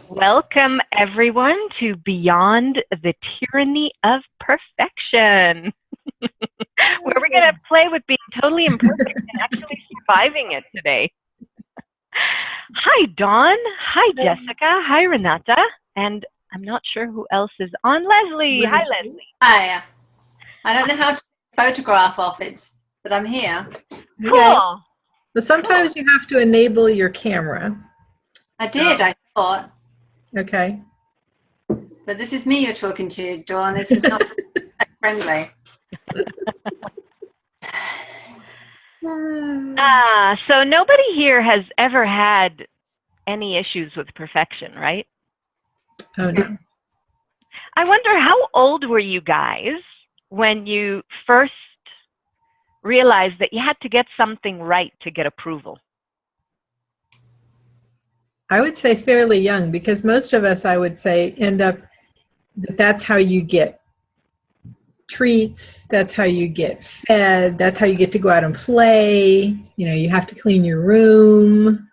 Welcome, everyone, to Beyond the Tyranny of Perfection, where we're going to play with being totally imperfect and actually surviving it today. Hi, Dawn. Hi, Jessica. Hi, Renata. And I'm not sure who else is on. Leslie. Hi, Leslie. Hi. I don't know how to photograph off it, but I'm here. Cool. But sometimes you have to enable your camera. I did, I thought. Okay. But this is me you're talking to, Dawn. This is not friendly. So nobody here has ever had any issues with perfection, right? Oh, no. I wonder, how old were you guys when you first realized that you had to get something right to get approval? I would say fairly young, because most of us, I would say, end up, that's how you get treats, that's how you get fed, that's how you get to go out and play. You know, you have to clean your room.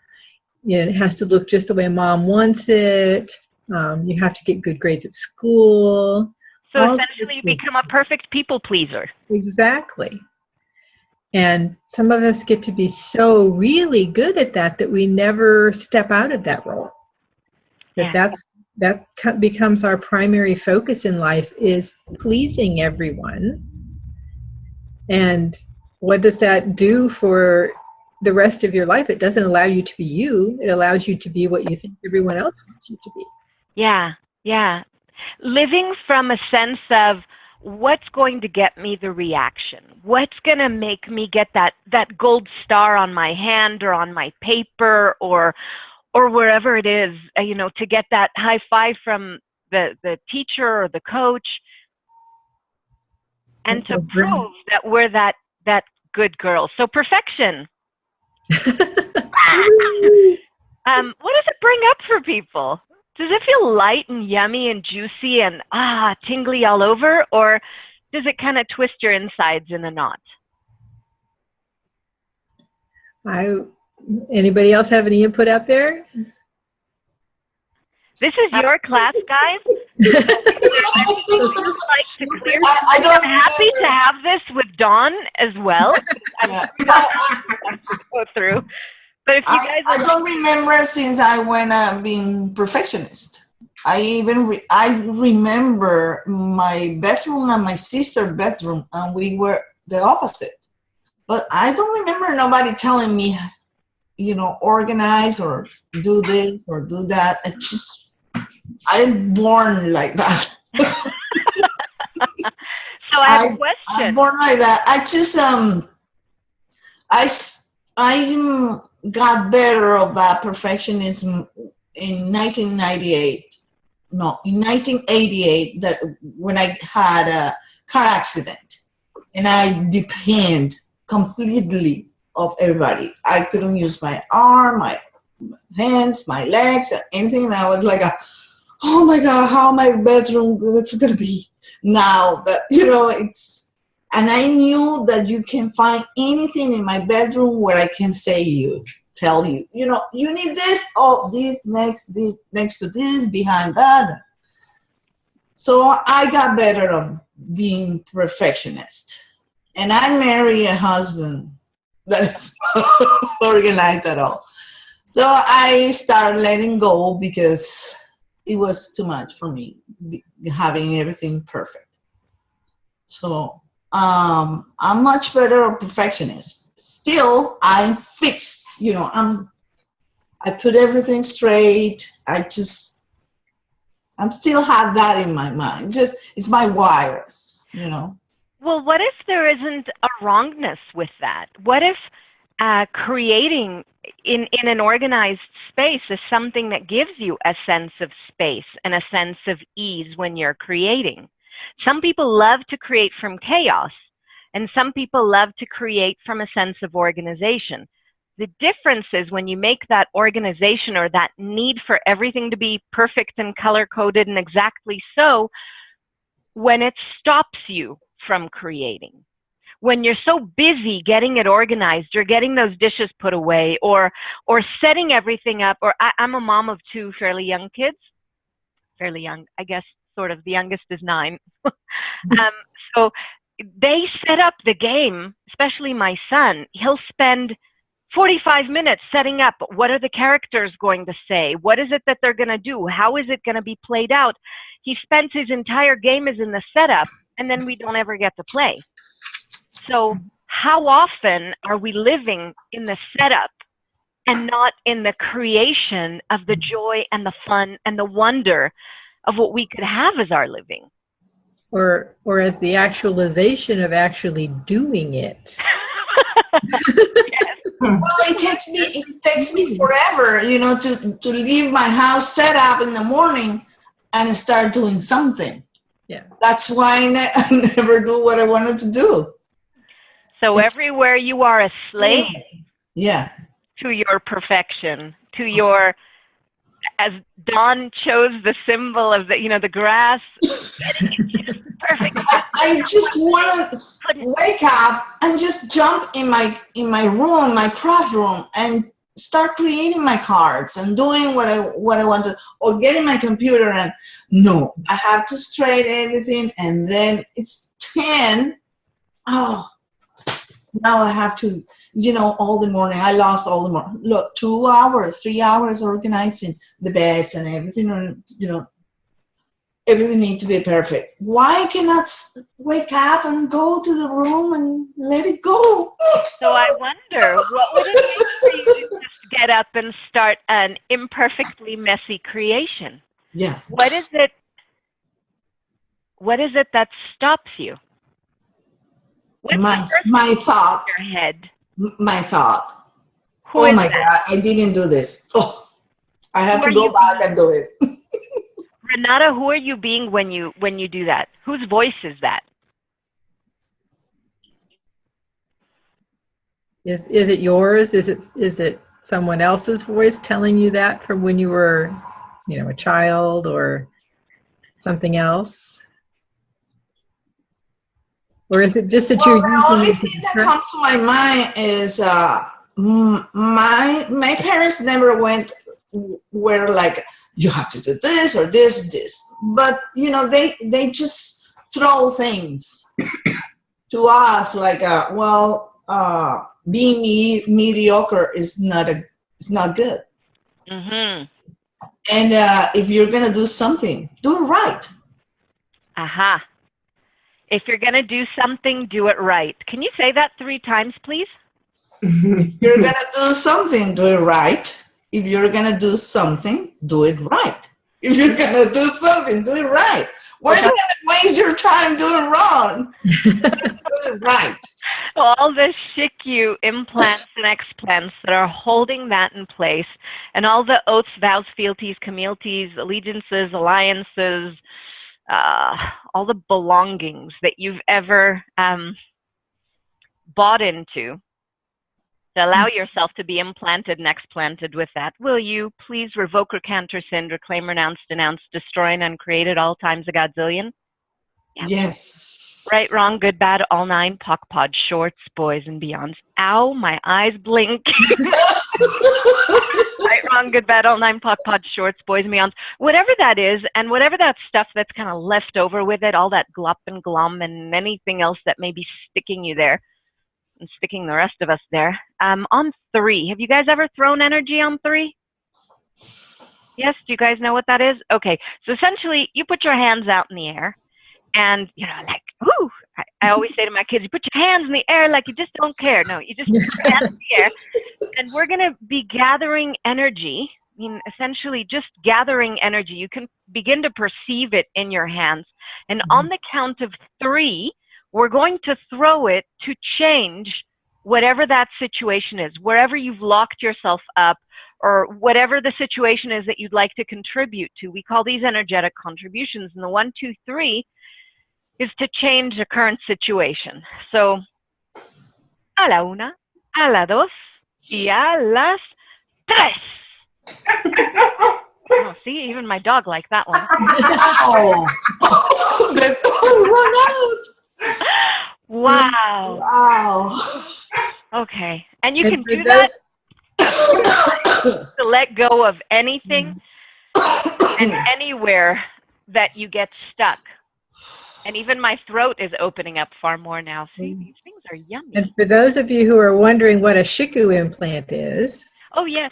It has to look just the way mom wants it. You have to get good grades at school. So essentially you become a perfect people pleaser. Exactly. And some of us get to be so really good at that we never step out of that role. That becomes our primary focus in life, is pleasing everyone. And what does that do for the rest of your life? It doesn't allow you to be you. It allows you to be what you think everyone else wants you to be. Yeah, yeah. Living from a sense of, what's going to get me the reaction? What's going to make me get that gold star on my hand or on my paper or wherever it is, to get that high five from the teacher or the coach, and to prove that we're that good girl. So perfection. What does it bring up for people? Does it feel light and yummy and juicy and tingly all over, or does it kind of twist your insides in a knot? Anybody else have any input out there? This is your class, guys. I'm happy to have this with Dawn as well. Go through. But if you guys I don't remember since I went being perfectionist. I remember my bedroom and my sister's bedroom, and we were the opposite. But I don't remember nobody telling me, organize or do this or do that. I'm born like that. So I have a question. I'm born like that. I got better of that perfectionism in 1998. No, in 1988, that when I had a car accident, and I depend completely of everybody. I couldn't use my arm, my hands, my legs, or anything. And I was like, oh my God, how my bedroom it's gonna be now that it's. And I knew that you can find anything in my bedroom where I can tell you, you need this, this next to this, behind that. So I got better of being perfectionist. And I married a husband that is organized at all. So I started letting go because it was too much for me, having everything perfect. So I'm much better a perfectionist. Still, I'm fixed. I put everything straight. I still have that in my mind. It's my wires. Well, what if there isn't a wrongness with that? What if creating in an organized space is something that gives you a sense of space and a sense of ease when you're creating? Some people love to create from chaos, and some people love to create from a sense of organization. The difference is when you make that organization or that need for everything to be perfect and color-coded and exactly so, when it stops you from creating. when you're so busy getting it organized or getting those dishes put away or setting everything up, or I'm a mom of 2 fairly young kids, fairly young, I guess, sort of. The youngest is 9. So they set up the game, especially my son. He'll spend 45 minutes setting up. What are the characters going to say? What is it that they're going to do? How is it going to be played out? He spends his entire game is in the setup, and then we don't ever get to play. So how often are we living in the setup and not in the creation of the joy and the fun and the wonder of what we could have as our living? Or as the actualization of actually doing it. Well, it takes me forever, you know, to leave my house set up in the morning and start doing something. Yeah. That's why I never do what I wanted to do. So everywhere you are a slave to your perfection, to your, as Dawn chose the symbol of the, you know, the grass. Perfect. I just want to wake up and just jump in my room, my craft room, and start creating my cards and doing what I want to, or getting my computer and no, I have to straighten everything, and then it's 10. Oh, now I have to, you know, all the morning. I lost all the morning. Look, 2 hours, 3 hours organizing the beds and everything, and you know, everything needs to be perfect. Why cannot wake up and go to the room and let it go? So I wonder, what would it take for you to just get up and start an imperfectly messy creation? Yeah. What is it that stops you? What's my thought. in your head? My thought. Who oh is my that? God, I didn't do this. Oh, I have Who to are go you back and do it. Renata, who are you being when you do that? Whose voice is that? Is it yours? Is it someone else's voice telling you that from when you were, you know, a child, or something else? Or is it just that you're using the only it thing that comes to my mind is my parents never were like, you have to do this or this. But, you know, they just throw things to us like, being mediocre is not good. Mm-hmm. And if you're going to do something, do it right. Aha. If you're going to do something, do it right. Can you say that 3 times, please? If you're going to do something, do it right. If you're going to do something, do it right. If you're going to do something, do it right. Why are you going to waste your time doing wrong? Do it right. All the SHICU implants and explants that are holding that in place, and all the oaths, vows, fealties, communities, allegiances, alliances, all the belongings that you've ever bought into, to allow yourself to be implanted and explanted with that. Will you please revoke, recant, rescind, reclaim, renounce, denounce, destroy, and uncreate at all times a godzillion? Yeah. Yes. Right, wrong, good, bad, all 9, POC, POD, shorts, boys, and beyonds. Ow, my eyes blink. Right, wrong, good, bad, all 9, POC, POD, shorts, boys, and beyonds. Whatever that is, and whatever that stuff that's kind of left over with it, all that glop and glom and anything else that may be sticking you there, and sticking the rest of us there. On 3, have you guys ever thrown energy on 3? Yes, do you guys know what that is? Okay, so essentially you put your hands out in the air and, you know, like, ooh, I always say to my kids, you put your hands in the air like you just don't care. No, you just put your hands in the air, and we're going to be gathering energy. I mean, essentially just gathering energy. You can begin to perceive it in your hands. And on the count of 3, we're going to throw it to change whatever that situation is, wherever you've locked yourself up, or whatever the situation is that you'd like to contribute to. We call these energetic contributions. And the 1, 2, 3 is to change the current situation. So, a la 1, a la 2, y a las 3. Oh, see, even my dog liked that one. Oh, run out. Wow. Wow. Okay. And you And can for do that those, to let go of anything and anywhere that you get stuck. And even my throat is opening up far more now. See, these things are yummy. and for those of you who are wondering what a Shiku implant is, Oh, yes.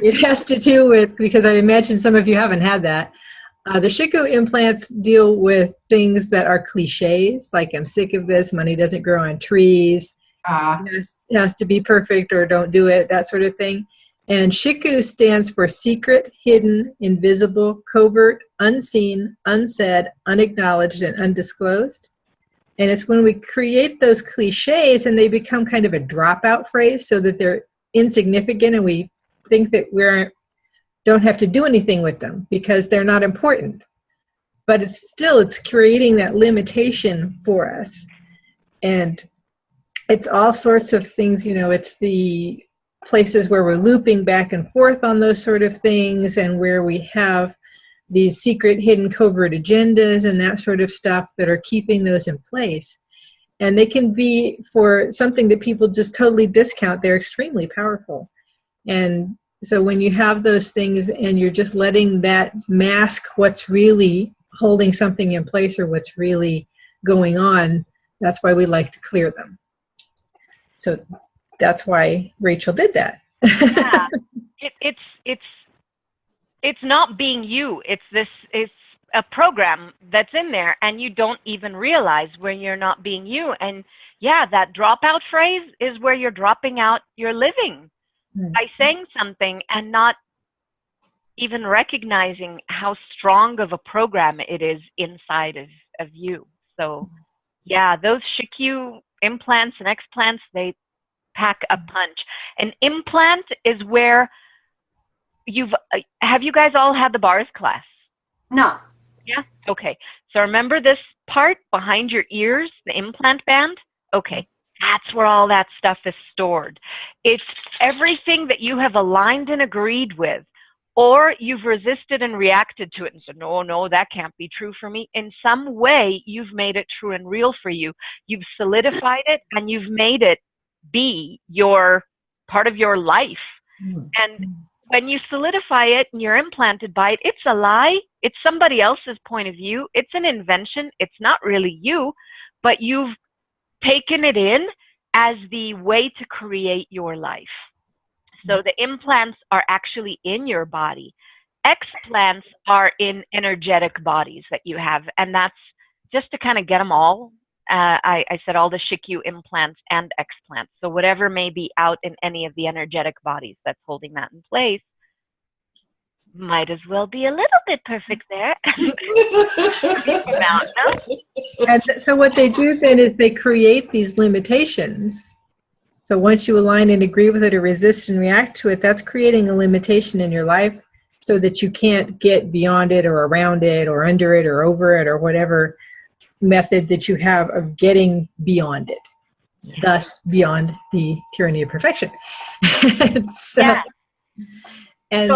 it has to do with, because I imagine some of you haven't had that, the Shiku implants deal with things that are cliches, like I'm sick of this, money doesn't grow on trees, it has to be perfect or don't do it, that sort of thing. And Shiku stands for secret, hidden, invisible, covert, unseen, unsaid, unacknowledged, and undisclosed. And it's when we create those cliches and they become kind of a dropout phrase so that they're insignificant and we think that we don't have to do anything with them because they're not important. But it's creating that limitation for us. And it's all sorts of things, it's the places where we're looping back and forth on those sort of things and where we have these secret, hidden, covert agendas and that sort of stuff that are keeping those in place. And they can be, for something that people just totally discount, they're extremely powerful. And so when you have those things and you're just letting that mask what's really holding something in place or what's really going on, that's why we like to clear them. So that's why Rachel did that. Yeah. It's not being you. It's a program that's in there and you don't even realize when you're not being you. And yeah, that dropout phrase is where you're dropping out your living by saying something and not even recognizing how strong of a program it is inside of you. So yeah, those Shiku implants and explants, they pack a punch. An implant is where have you guys all had the bars class? No. Yeah? Okay. So remember this part behind your ears, the implant band? Okay. That's where all that stuff is stored. It's everything that you have aligned and agreed with, or you've resisted and reacted to it and said, no, that can't be true for me. In some way, you've made it true and real for you. You've solidified it and you've made it be your part of your life. And when you solidify it and you're implanted by it, it's a lie. It's somebody else's point of view. It's an invention. It's not really you, but you've taken it in as the way to create your life. So the implants are actually in your body. Explants are in energetic bodies that you have. And that's just to kind of get them all. I said all the Shiku implants and explants. So whatever may be out in any of the energetic bodies that's holding that in place might as well be a little bit perfect there. And so what they do then is they create these limitations. So once you align and agree with it or resist and react to it, that's creating a limitation in your life so that you can't get beyond it or around it or under it or over it or whatever method that you have of getting beyond it, thus beyond the tyranny of perfection. And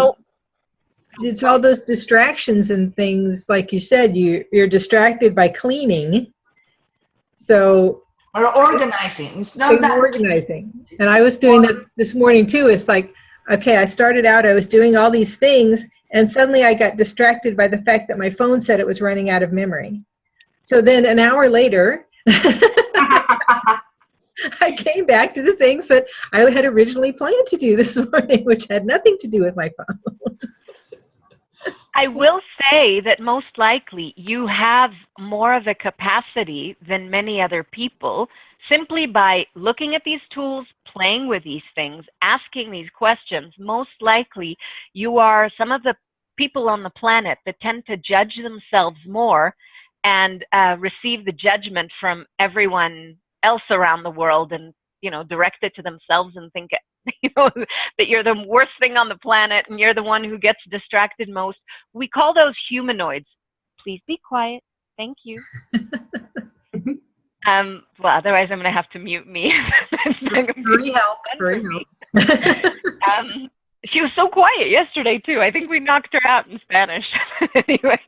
it's all those distractions and things, like you said, you're distracted by cleaning. So or organizing. It's not that organizing. And I was doing that this morning too. It's like, okay, I started out, I was doing all these things, and suddenly I got distracted by the fact that my phone said it was running out of memory. So then an hour later, I came back to the things that I had originally planned to do this morning, which had nothing to do with my phone. I will say that most likely you have more of a capacity than many other people simply by looking at these tools, playing with these things, asking these questions. Most likely you are some of the people on the planet that tend to judge themselves more and receive the judgment from everyone else around the world and, direct it to themselves and think, that you're the worst thing on the planet and you're the one who gets distracted most. We call those humanoids. Please be quiet. Thank you. Well, otherwise I'm going to have to mute me. Hurry help. She was so quiet yesterday too. I think we knocked her out in Spanish. Anyway,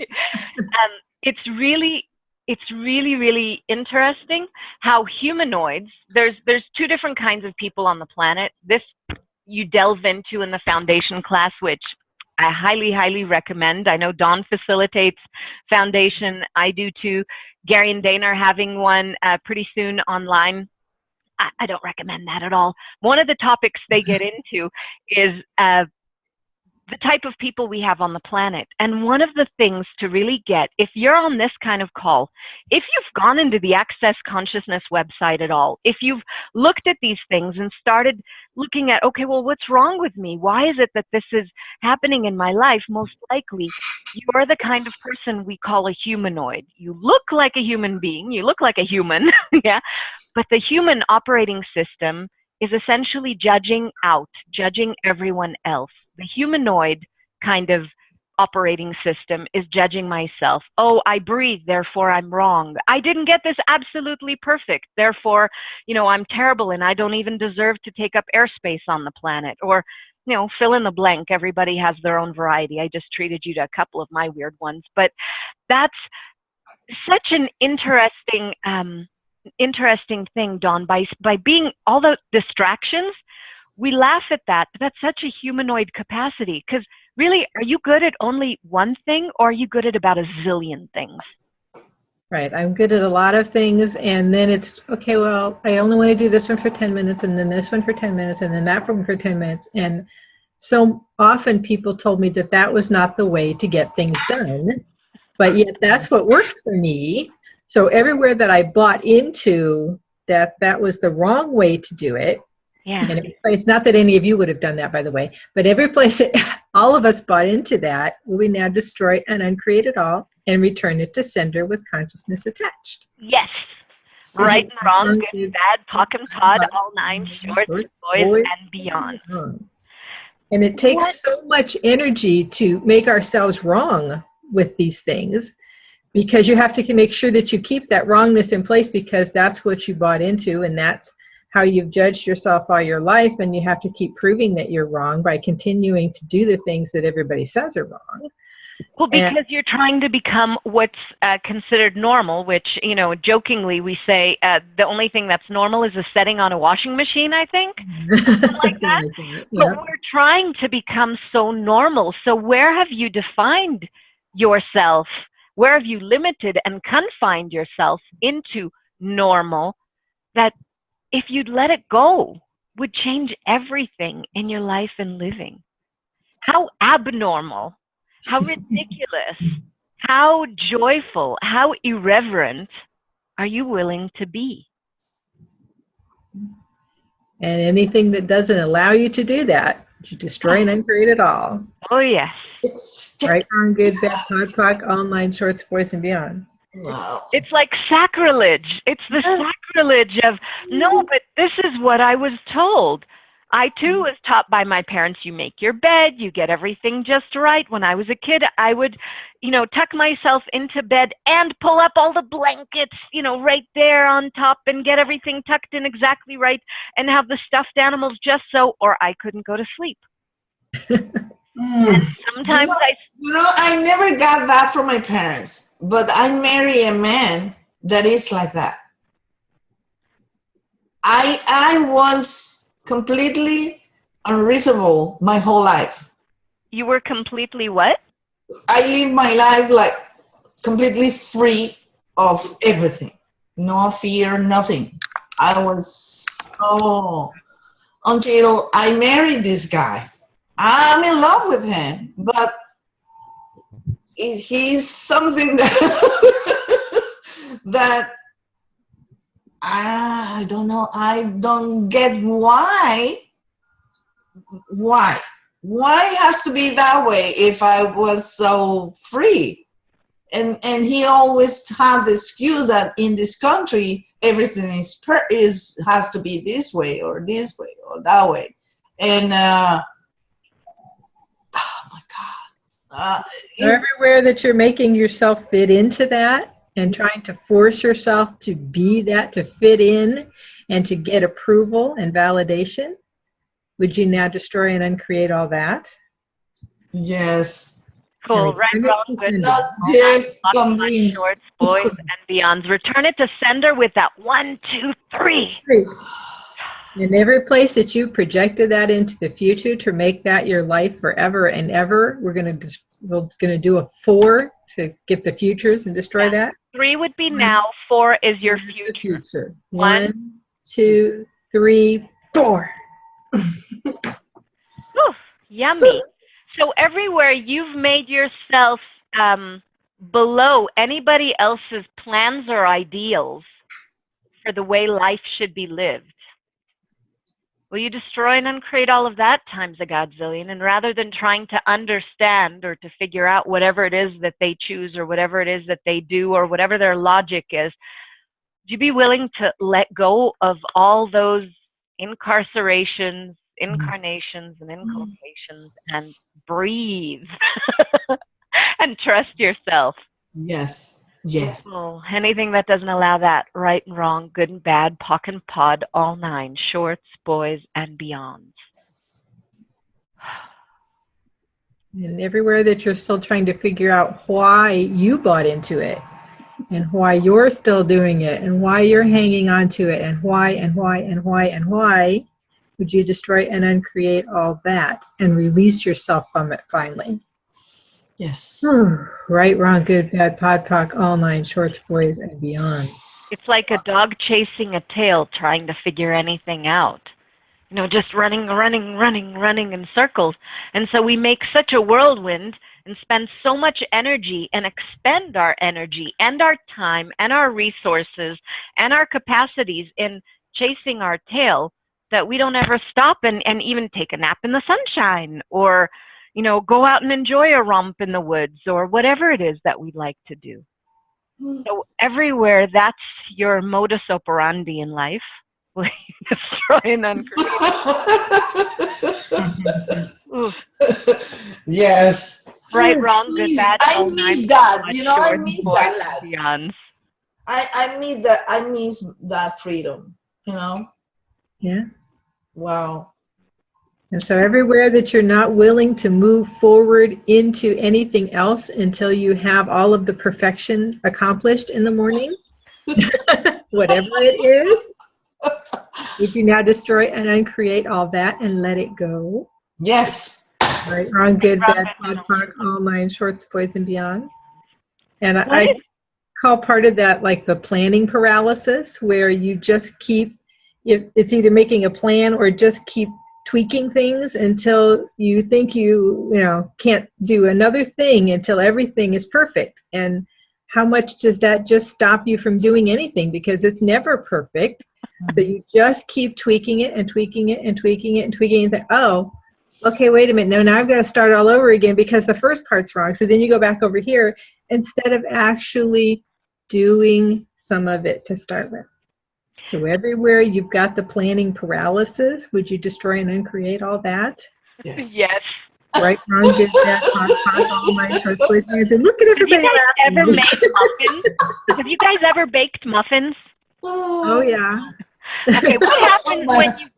it's really it's really, really interesting how humanoids, there's two different kinds of people on the planet. This you delve into in the foundation class, which I highly, highly recommend. I know Dawn facilitates foundation. I do too. Gary and Dana are having one pretty soon online. I don't recommend that at all. One of the topics they get into is the type of people we have on the planet. And one of the things to really get, if you're on this kind of call, if you've gone into the Access Consciousness website at all, if you've looked at these things and started looking at, okay, well, what's wrong with me? Why is it that this is happening in my life? Most likely, you're the kind of person we call a humanoid. You look like a human being. You look like a human, yeah. But the human operating system is essentially judging out, judging everyone else. The humanoid kind of operating system is judging myself. Oh, I breathe, therefore I'm wrong. I didn't get this absolutely perfect, therefore, you know, I'm terrible and I don't even deserve to take up airspace on the planet. Or, you know, fill in the blank. Everybody has their own variety. I just treated you to a couple of my weird ones. But that's such an interesting thing, Dawn. By being all the distractions, we laugh at that, but that's such a humanoid capacity. Because really, are you good at only one thing, or are you good at about a zillion things? Right. I'm good at a lot of things, and then it's, okay, well, I only want to do this one for 10 minutes, and then this one for 10 minutes, and then that one for 10 minutes. And so often people told me that that was not the way to get things done, but yet that's what works for me. So everywhere that I bought into that was the wrong way to do it. Yeah. And every place, not that any of you would have done that, by the way, but every place that all of us bought into that, we now destroy and uncreate it all and return it to sender with consciousness attached. Yes. Right and wrong, good, bad, pock and pod, all nine, shorts, boys, and beyond. And it takes so much energy to make ourselves wrong with these things, because you have to make sure that you keep that wrongness in place, because that's what you bought into, and that's how you've judged yourself all your life, and you have to keep proving that you're wrong by continuing to do the things that everybody says are wrong. Well, because you're trying to become what's considered normal, which, you know, jokingly we say the only thing that's normal is a setting on a washing machine, I think. Something like that. Yeah. But we're trying to become so normal. So where have you defined yourself? Where have you limited and confined yourself into normal that, if you'd let it go, would change everything in your life and living? How abnormal, how ridiculous, how joyful, how irreverent are you willing to be? And anything that doesn't allow you to do that, you destroy and uncreate it all. Oh, yes. Right, wrong, good, bad, POD, all nine shorts, boys, and beyonds. Wow. It's like sacrilege. It's the sacrilege of, no, but this is what I was told. I too was taught by my parents, you make your bed, you get everything just right. When I was a kid, I would, you know, tuck myself into bed and pull up all the blankets, you know, right there on top, and get everything tucked in exactly right, and have the stuffed animals just so, or I couldn't go to sleep. And sometimes I never got that from my parents, but I marry a man that is like that. I was completely unreasonable my whole life. You were completely what? I live my life like completely free of everything. No fear, nothing. I was so, until I married this guy. I'm in love with him, but he's something that I don't know. I don't get why it has to be that way if I was so free. And he always had the excuse that in this country everything has to be this way or that way. And everywhere that you're making yourself fit into that and trying to force yourself to be that, to fit in and to get approval and validation, would you now destroy and uncreate all that? Yes. Cool. Right, Return it wrong, to good. sender. Not just Lots of convinced. shorts, boys, and beyonds. Return it to sender with that 1, 2, 3. Great. And every place that you projected that into the future to make that your life forever and ever, we're going to do a 4 to get the futures and destroy that. 3 would be now. 4 is your Here's the future. future. 1, 1, 2, 3, 4. Ooh, yummy. So everywhere you've made yourself below anybody else's plans or ideals for the way life should be lived. Will you destroy and uncreate all of that times a godzillion? And rather than trying to understand or to figure out whatever it is that they choose or whatever it is that they do or whatever their logic is, would you be willing to let go of all those incarcerations, incarnations, and inculcations and breathe and trust yourself? Yes. Yes. Oh, anything that doesn't allow that, right and wrong, good and bad, pock and pod, all 9, shorts, boys, and beyond. And everywhere that you're still trying to figure out why you bought into it and why you're still doing it and why you're hanging on to it and why, would you destroy and uncreate all that and release yourself from it finally? Yes. Right, wrong, good, bad, pod, pock, all 9, shorts, boys, and beyond. It's like a dog chasing a tail trying to figure anything out. You know, just running in circles. And so we make such a whirlwind and spend so much energy and expend our energy and our time and our resources and our capacities in chasing our tail that we don't ever stop and even take a nap in the sunshine or, you know, go out and enjoy a romp in the woods or whatever it is that we like to do. So everywhere that's your modus operandi in life, we destroy and uncreate. Yes. Right, wrong, good, bad. I miss that. You know, I miss that. Beyonds. I miss that freedom. You know. Yeah. Wow. And so everywhere that you're not willing to move forward into anything else until you have all of the perfection accomplished in the morning, whatever it is, would you now destroy and uncreate all that and let it go? Yes. Right, wrong, good, bad, pod, all 9, shorts, boys, and beyonds. And I call part of that like the planning paralysis, where you just keep, it's either making a plan or just keep tweaking things until you think you can't do another thing until everything is perfect. And how much does that just stop you from doing anything? Because it's never perfect. So you just keep tweaking it and tweaking it and tweaking it and tweaking it and think, oh, okay, wait a minute. No, now I've got to start all over again because the first part's wrong. So then you go back over here instead of actually doing some of it to start with. So everywhere you've got the planning paralysis, would you destroy and uncreate all that? Yes. Yes. Right, wrong, good, bad, all 9, shorts, boys, and beyonds. Look at everybody laughing. Have you guys ever baked muffins? Oh, yeah. Okay, what happens when you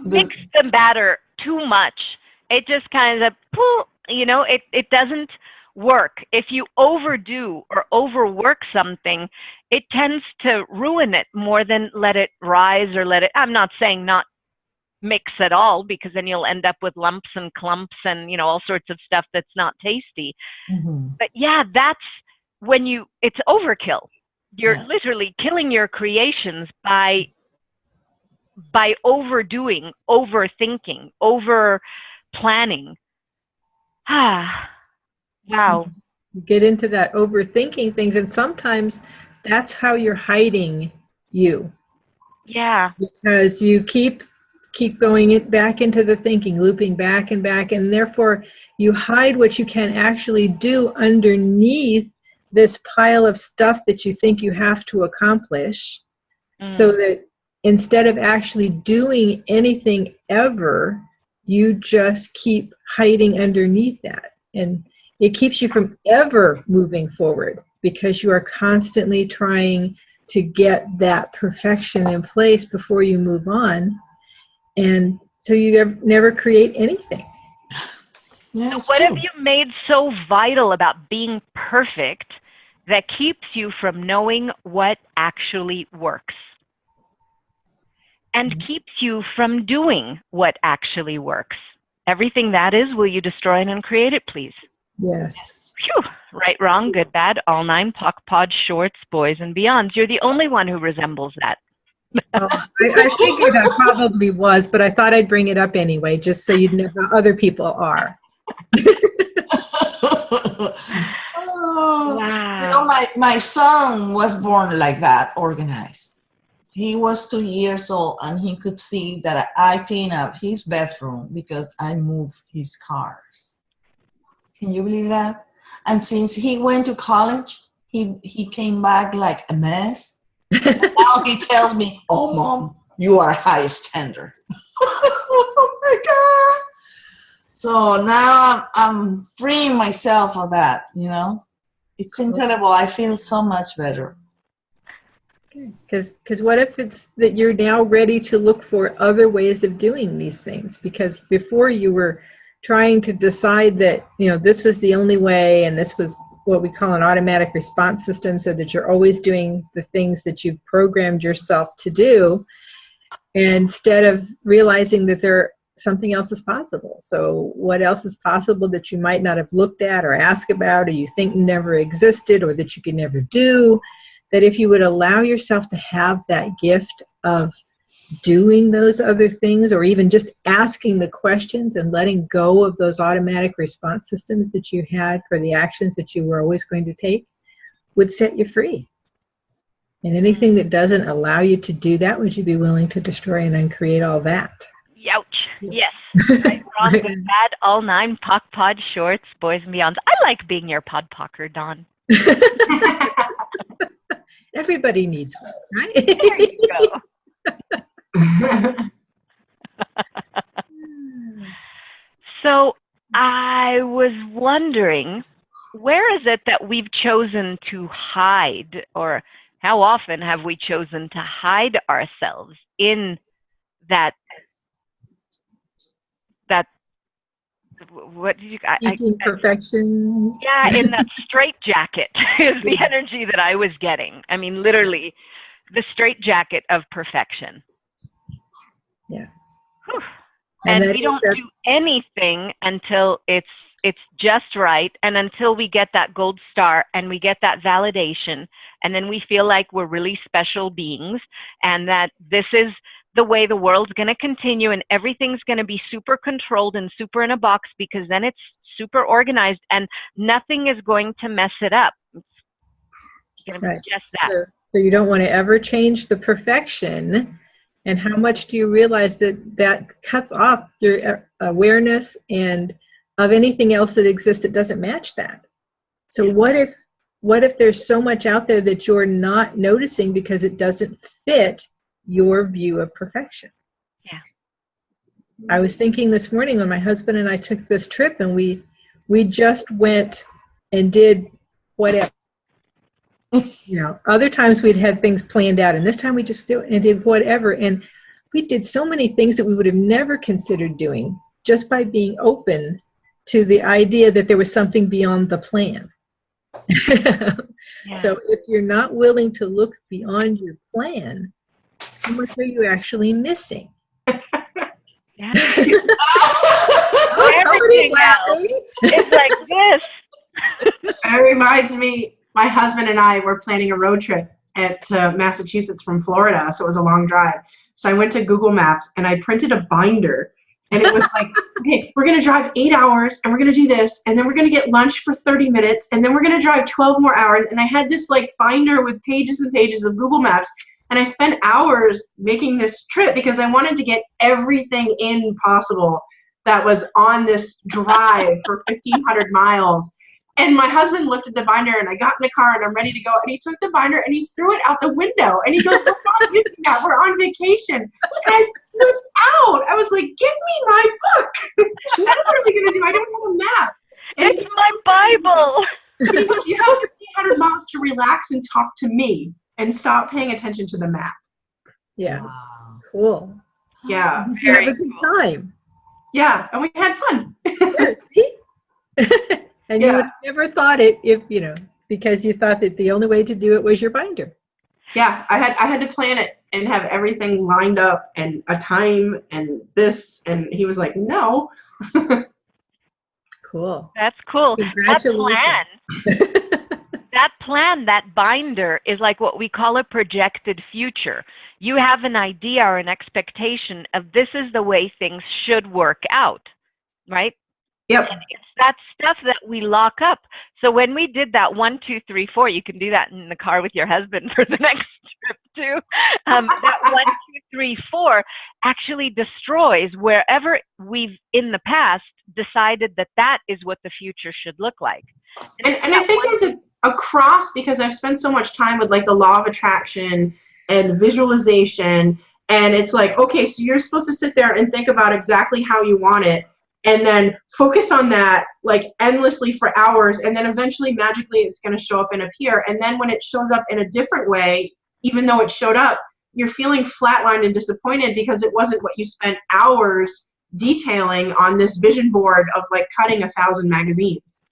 mix the batter too much? It just kind of, it doesn't work. If you overdo or overwork something, it tends to ruin it more than let it rise or let it, I'm not saying not mix at all, because then you'll end up with lumps and clumps and, all sorts of stuff that's not tasty. But yeah, that's when it's overkill. You're literally killing your creations by overdoing, overthinking, over planning. Wow. You get into that overthinking things, and sometimes that's how you're hiding you. Yeah. Because you keep going back into the thinking, looping back and back, and therefore you hide what you can actually do underneath this pile of stuff that you think you have to accomplish, so that instead of actually doing anything ever, you just keep hiding underneath that. And it keeps you from ever moving forward because you are constantly trying to get that perfection in place before you move on. And so you never create anything. Yeah, So what have you made so vital about being perfect that keeps you from knowing what actually works? And keeps you from doing what actually works? Everything that is, will you destroy and uncreate it, please? Yes. Phew. Right, wrong, good, bad, all nine, POC, POD, shorts, boys, and beyonds. You're the only one who resembles that. I figured I probably was, but I thought I'd bring it up anyway, just so you'd know how other people are. Oh, Wow. you know, my son was born like that, organized. He was 2 years old, and he could see that I clean up his bathroom because I move his cars. Can you believe that? And since he went to college, he came back like a mess. And now he tells me, "Oh, Mom, you are high standard." Oh my God! So now I'm freeing myself of that. You know, it's incredible. I feel so much better. Because what if it's that you're now ready to look for other ways of doing these things? Because before you were trying to decide that, you know, this was the only way, and this was what we call an automatic response system, so that you're always doing the things that you've programmed yourself to do, instead of realizing that something else is possible. So what else is possible that you might not have looked at or asked about, or you think never existed, or that you could never do? That if you would allow yourself to have that gift of doing those other things, or even just asking the questions and letting go of those automatic response systems that you had for the actions that you were always going to take, would set you free. And anything that doesn't allow you to do that, would you be willing to destroy and uncreate all that? Youch. Yes. Right, wrong, good, bad, all nine, POC, POD, shorts, boys, and beyonds. I like being your POD-POCer, Dawn. Everybody needs one, right? There you go. So I was wondering, where is it that we've chosen to hide, or how often have we chosen to hide ourselves in that what did you perfection? Yeah, in that straitjacket is the energy that I was getting. I mean, literally, the straitjacket of perfection. Yeah. Whew. And we don't do anything until it's just right, and until we get that gold star and we get that validation, and then we feel like we're really special beings, and that this is the way the world's going to continue, and everything's going to be super controlled and super in a box, because then it's super organized and nothing is going to mess it up. It's going to be just that. So you don't want to ever change the perfection. And how much do you realize that cuts off your awareness and of anything else that exists that doesn't match that? So what if there's so much out there that you're not noticing because it doesn't fit your view of perfection? Yeah. I was thinking this morning when my husband and I took this trip, and we just went and did whatever. You know, other times we'd had things planned out, and this time we just did whatever. And we did so many things that we would have never considered doing, just by being open to the idea that there was something beyond the plan. Yeah. So if you're not willing to look beyond your plan, how much are you actually missing? Yeah. Somebody's laughing. It's like this. It reminds me, my husband and I were planning a road trip to Massachusetts from Florida, so it was a long drive. So I went to Google Maps and I printed a binder, and it was like, okay, we're going to drive 8 hours, and we're going to do this, and then we're going to get lunch for 30 minutes, and then we're going to drive 12 more hours. And I had this like binder with pages and pages of Google Maps, and I spent hours making this trip because I wanted to get everything in possible that was on this drive for 1,500 miles. And my husband looked at the binder, and I got in the car, and I'm ready to go. And he took the binder and he threw it out the window. And he goes, "We're not using that. We're on vacation." And I flipped out. I was like, "Give me my book." What are we going to do? I don't have a map. And It's my Bible. he goes, "You have 1,500 miles to relax and talk to me and stop paying attention to the map." Yeah. Wow. Cool. Yeah. You have a good time. Yeah. And we had fun. Yeah, see? And Yeah. you would have never thought it if, because you thought that the only way to do it was your binder. Yeah, I had to plan it and have everything lined up and a time and this, and he was like, no. Cool. That's cool. Congratulations. That plan, that binder is like what we call a projected future. You have an idea or an expectation of this is the way things should work out, right? Yep. And it's that stuff that we lock up. So when we did that 1, 2, 3, 4, you can do that in the car with your husband for the next trip too. That 1, 2, 3, 4 actually destroys wherever we've in the past decided that that is what the future should look like. And I think there's a cross, because I've spent so much time with like the law of attraction and visualization, and it's like, okay, so you're supposed to sit there and think about exactly how you want it, and then focus on that like endlessly for hours, and then eventually magically it's going to show up and appear. And then when it shows up in a different way, even though it showed up, you're feeling flatlined and disappointed because it wasn't what you spent hours detailing on this vision board of like cutting 1,000 magazines.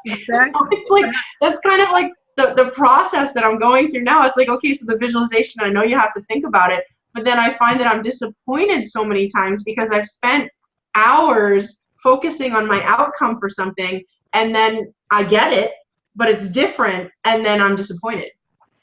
Exactly. It's like, that's kind of like the process that I'm going through now. It's like, okay, so the visualization, I know you have to think about it, but then I find that I'm disappointed so many times because I've spent hours focusing on my outcome for something, and then I get it, but it's different, and then I'm disappointed.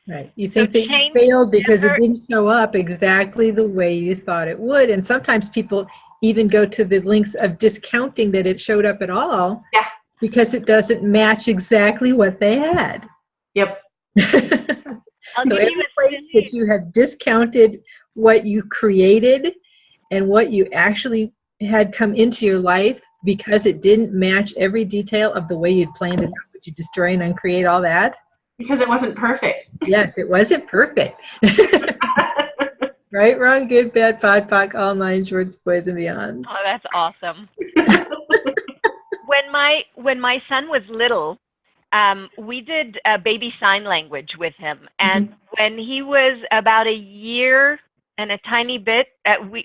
Right. You think that you failed because it didn't show up exactly the way you thought it would. And sometimes people even go to the lengths of discounting that it showed up at all. Yeah. Because it doesn't match exactly what they had. Yep. So every place that you have discounted what you created and what you actually had come into your life because it didn't match every detail of the way you'd planned it out, would you destroy and uncreate all that? Because it wasn't perfect. Yes, it wasn't perfect. Right, wrong, good, bad, pod, poc, all nine shorts, boys, and beyonds. Oh, that's awesome. When my son was little, we did baby sign language with him. And when he was about a year and a tiny bit,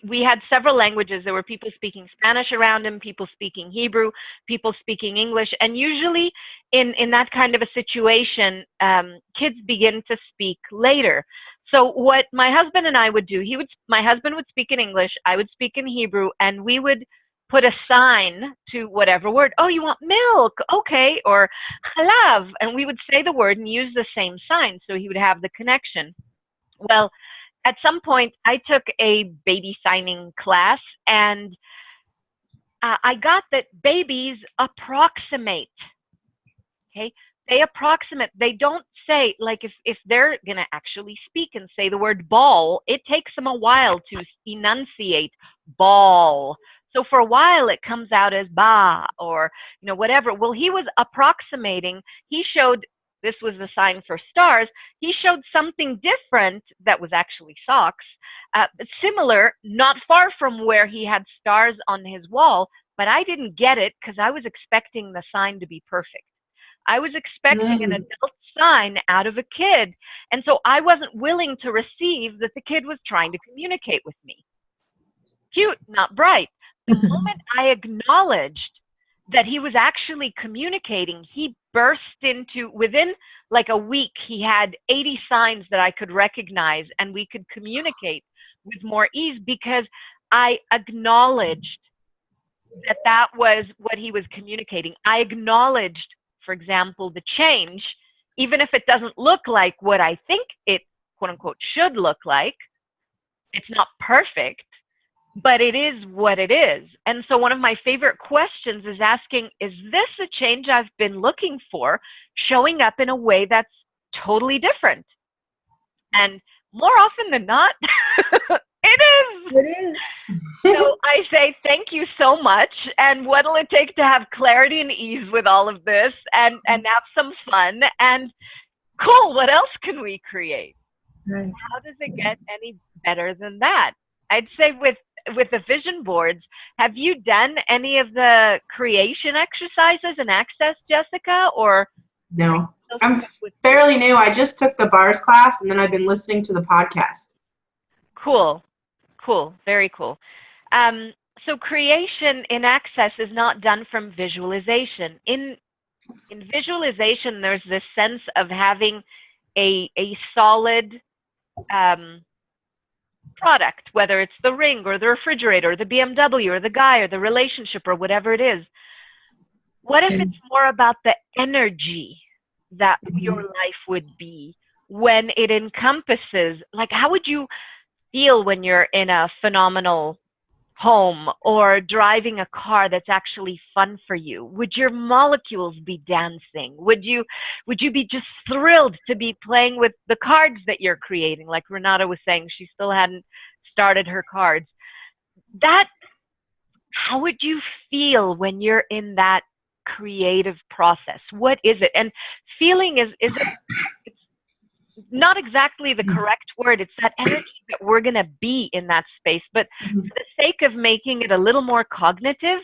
we had several languages. There were people speaking Spanish around him, people speaking Hebrew, people speaking English. And usually in that kind of a situation, kids begin to speak later. So what my husband and I would do, my husband would speak in English, I would speak in Hebrew, and we would put a sign to whatever word. Oh, you want milk? Okay. Or halav. And we would say the word and use the same sign so he would have the connection. Well, at some point, I took a baby signing class, and I got that babies approximate. Okay? They approximate. They don't say, like if they're going to actually speak and say the word ball, it takes them a while to enunciate ball. So for a while it comes out as ba or, whatever. Well, he was approximating. He showed, this was the sign for stars. He showed something different that was actually socks, similar, not far from where he had stars on his wall, but I didn't get it because I was expecting the sign to be perfect. I was expecting an adult sign out of a kid. And so I wasn't willing to receive that the kid was trying to communicate with me. Cute, not bright. The moment I acknowledged that he was actually communicating, he burst into, within like a week, he had 80 signs that I could recognize, and we could communicate with more ease because I acknowledged that that was what he was communicating. I acknowledged, for example, the change, even if it doesn't look like what I think it, quote unquote, should look like. It's not perfect, but it is what it is. And so one of my favorite questions is asking, is this a change I've been looking for showing up in a way that's totally different? And more often than not, it is. It is. So I say, thank you so much. And what'll it take to have clarity and ease with all of this and have some fun? And cool, what else can we create? Right. How does it get any better than that? I'd say with the vision boards, have you done any of the creation exercises in Access, Jessica, or? No, I'm fairly new. I just took the bars class, and then I've been listening to the podcast. Cool, very cool. So creation in Access is not done from visualization. In visualization, there's this sense of having a solid product, whether it's the ring or the refrigerator or the BMW or the guy or the relationship or whatever it is. What if it's more about the energy that your life would be when it encompasses, like, how would you feel when you're in a phenomenal home or driving a car that's actually fun for you? Would your molecules be dancing? Would you be just thrilled to be playing with the cards that you're creating? Like Renata was saying, she still hadn't started her cards. That, how would you feel when you're in that creative process? What is it? And feeling is it's not exactly the correct word. It's that energy that we're going to be in that space. But for the sake of making it a little more cognitive,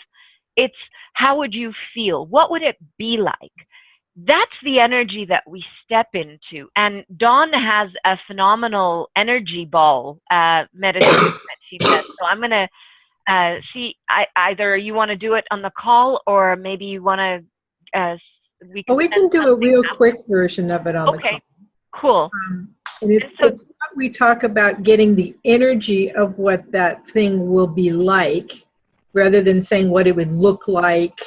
it's how would you feel? What would it be like? That's the energy that we step into. And Dawn has a phenomenal energy ball meditation that she does. So I'm going to see, either you want to do it on the call, or maybe you want to, we can do a real quick version of it on the call. Cool. And it's what we talk about, getting the energy of what that thing will be like, rather than saying what it would look like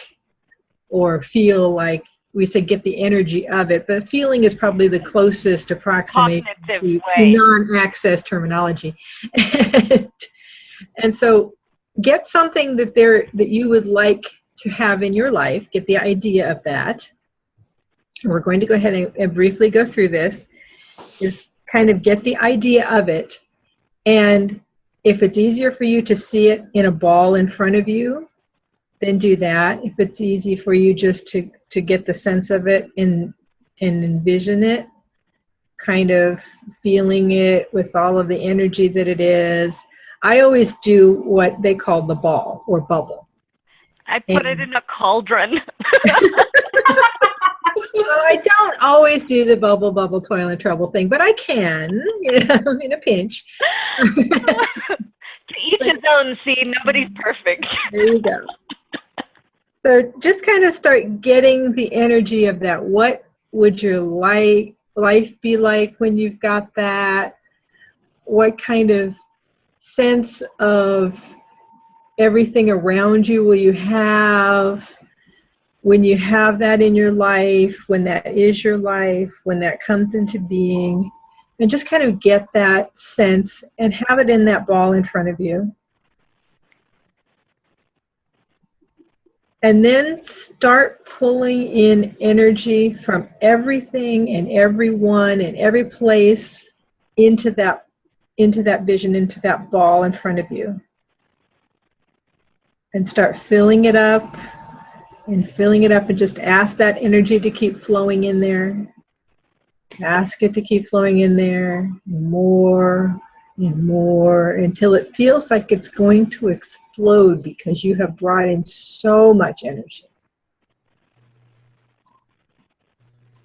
or feel like. We say get the energy of it, but feeling is probably the closest approximation to non-access terminology. And so get something that you would like to have in your life, get the idea of that. And we're going to go ahead and briefly go through this, is kind of get the idea of it. And if it's easier for you to see it in a ball in front of you, then do that. If it's easy for you just to get the sense of it and envision it, kind of feeling it with all of the energy that it is. I always do what they call the ball or bubble. I put it in a cauldron. Well, I don't always do the bubble toilet trouble thing, but I can, in a pinch. To each his own. See, nobody's perfect. There you go. So just kind of start getting the energy of that. What would your life be like when you've got that? What kind of sense of everything around you will you have when you have that in your life, when that is your life, when that comes into being? And just kind of get that sense and have it in that ball in front of you. And then start pulling in energy from everything and everyone and every place into that vision, into that ball in front of you. And start filling it up and just ask that energy to keep flowing in there. Ask it to keep flowing in there more and more until it feels like it's going to explode, because you have brought in so much energy.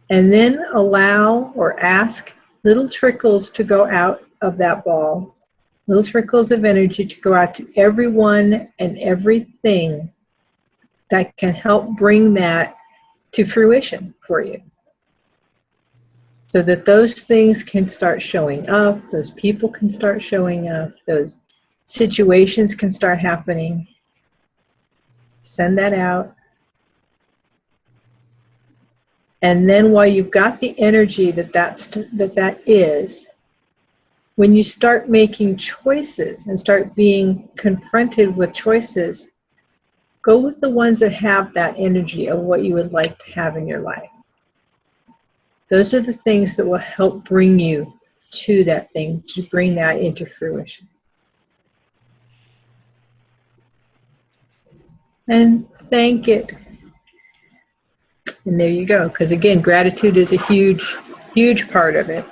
And then allow or ask little trickles to go out of that ball, little trickles of energy to go out to everyone and everything that can help bring that to fruition for you. So that those things can start showing up, those people can start showing up, those situations can start happening. Send that out. And then while you've got the energy that is, when you start making choices and start being confronted with choices, go with the ones that have that energy of what you would like to have in your life. Those are the things that will help bring you to that thing, to bring that into fruition. And thank it. And there you go. Because again, gratitude is a huge, huge part of it.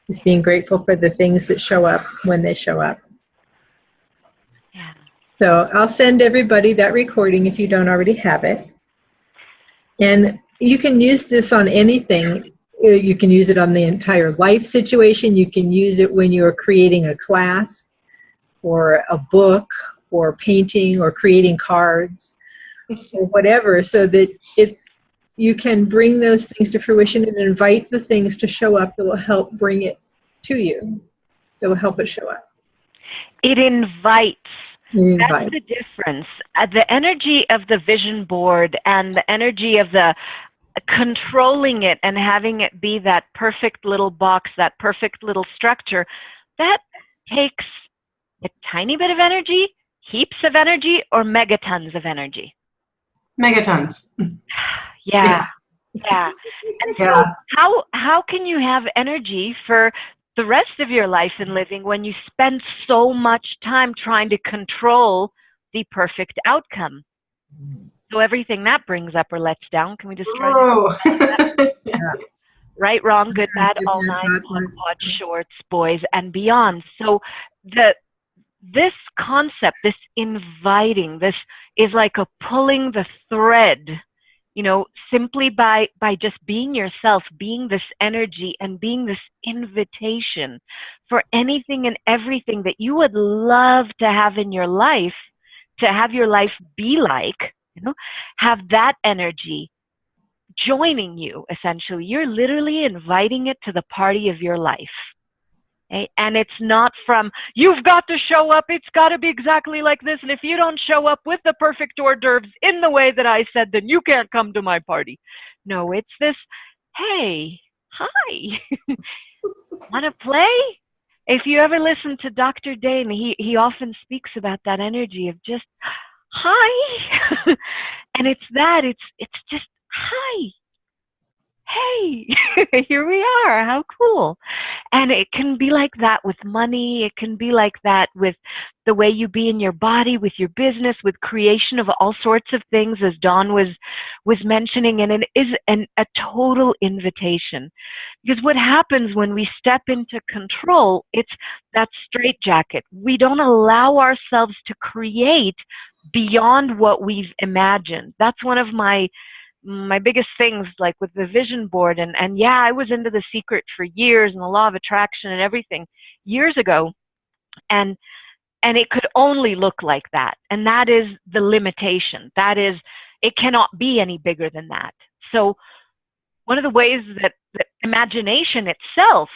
It's being grateful for the things that show up when they show up. Yeah. So I'll send everybody that recording if you don't already have it. And you can use this on anything. You can use it on the entire life situation. You can use it when you're creating a class or a book or painting or creating cards or whatever, so that you can bring those things to fruition and invite the things to show up that will help bring it to you, that will help it show up. It invites. That's Invite. the difference. The energy of the vision board and the energy of the controlling it and having it be that perfect little box, that perfect little structure, that takes a tiny bit of energy, heaps of energy, or megatons of energy. Megatons. Yeah. Yeah. And so how can you have energy for the rest of your life and living when you spend so much time trying to control the perfect outcome? So everything that brings up or lets down, can we just try to right, wrong, good, bad, all nine, pod, shorts, boys, and beyond. So this concept, this inviting, this is like a pulling the thread, simply by just being yourself, being this energy and being this invitation for anything and everything that you would love to have in your life, to have your life be like, have that energy joining you, essentially. You're literally inviting it to the party of your life. Okay? And it's not from, you've got to show up, it's got to be exactly like this, and if you don't show up with the perfect hors d'oeuvres in the way that I said, then you can't come to my party. No, it's this, hey, hi, want to play? If you ever listen to Dr. Dane, he often speaks about that energy of just, hi. And it's just, hi. Hey, here we are. How cool. And it can be like that with money. It can be like that with the way you be in your body, with your business, with creation of all sorts of things, as Dawn was mentioning. And it is a total invitation. Because what happens when we step into control, it's that straitjacket. We don't allow ourselves to create beyond what we've imagined. That's one of my biggest things, like with the vision board, and yeah, I was into The Secret for years and the law of attraction and everything years ago, and it could only look like that, and that is the limitation. That is, it cannot be any bigger than that. So one of the ways that imagination itself,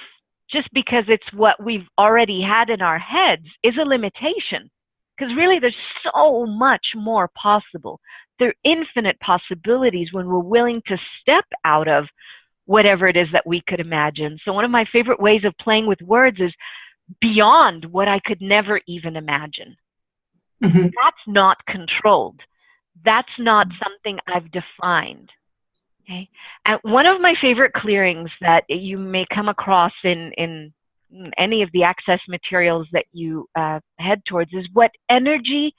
just because it's what we've already had in our heads, is a limitation. Because really there's so much more possible. There are infinite possibilities when we're willing to step out of whatever it is that we could imagine. So one of my favorite ways of playing with words is beyond what I could never even imagine. Mm-hmm. That's not controlled. That's not something I've defined. Okay? And one of my favorite clearings that you may come across in any of the access materials that you head towards is what energy,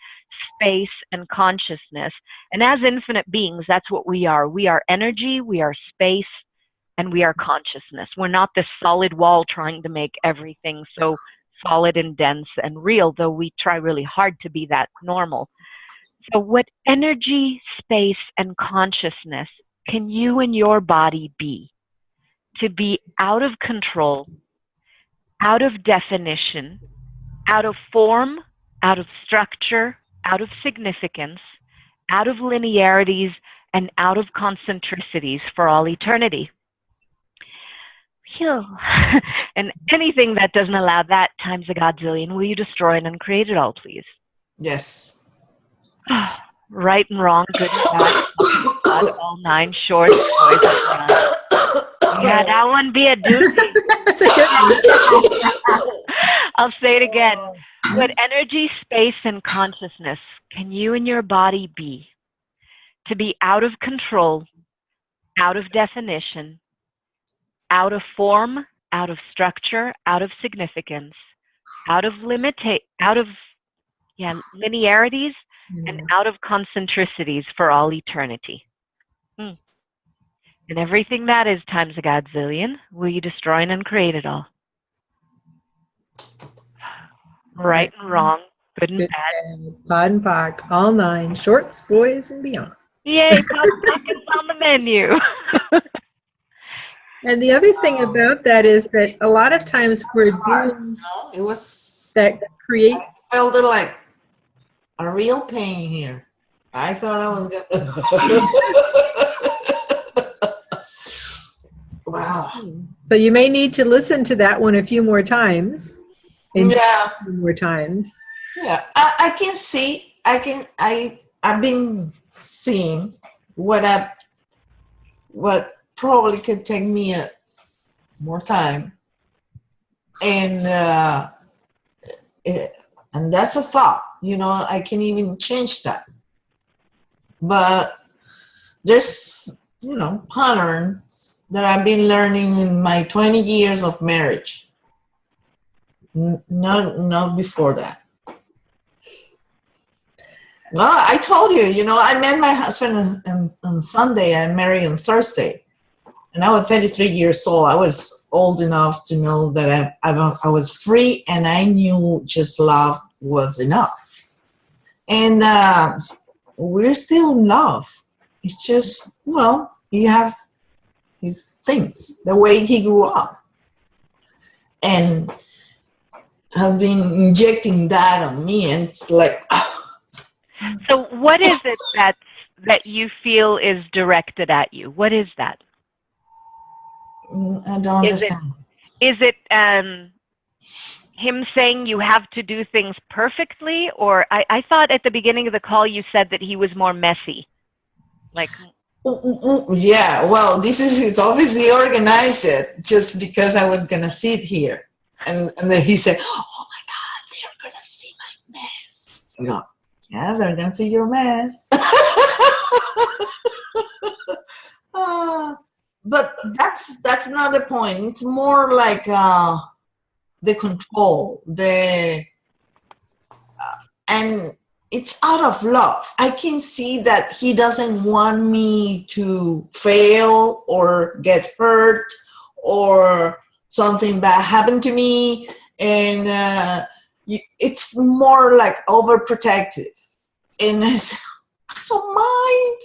space, and consciousness, and as infinite beings, that's what we are. We are energy, we are space, and we are consciousness. We're not this solid wall trying to make everything so solid and dense and real, though we try really hard to be that normal. So what energy, space, and consciousness can you and your body be? To be out of control, out of definition, out of form, out of structure, out of significance, out of linearities, and out of concentricities for all eternity. Phew. And anything that doesn't allow that times a godzillion, will you destroy and uncreate it all, please? Yes. Right and wrong, good and bad, all nine, short, boys and beyond. Yeah, that one be a doozy. I'll say it again. What energy, space, and consciousness can you and your body be? To be out of control, out of definition, out of form, out of structure, out of significance, out of linearities, and out of concentricities for all eternity. And everything that is times a godzillion, will you destroy and uncreate it all? Right and wrong, good and bad. Pod and pock, all nine, shorts, boys, and beyond. Yay, pod and pock is on the menu. And the other thing about that is that a lot of times we're doing it was that create. I felt it like a real pain here. I thought I was gonna. Wow. So you may need to listen to that one a few more times. Yeah. A few more times. Yeah. I can see. I've been seeing what probably could take me more time, and that's a thought. I can even change that. But there's patterns that I've been learning in my 20 years of marriage. Not before that. No, I told you, I met my husband on Sunday. I married on Thursday. And I was 33 years old. I was old enough to know that I was free, and I knew just love was enough. And we're still in love. It's just, he have his things, the way he grew up. And have been injecting that on me, and it's like... So what is it that you feel is directed at you? What is that? I don't understand. Is it him saying you have to do things perfectly? Or I thought at the beginning of the call you said that he was more messy. Like... Yeah, well, he's obviously organized it just because I was going to sit here. And then he said, oh my God, they're going to see my mess. Yeah, they're going to see your mess. But that's not the point. It's more like the control, and it's out of love. I can see that he doesn't want me to fail or get hurt or something bad happen to me, and it's more like overprotective. And I don't mind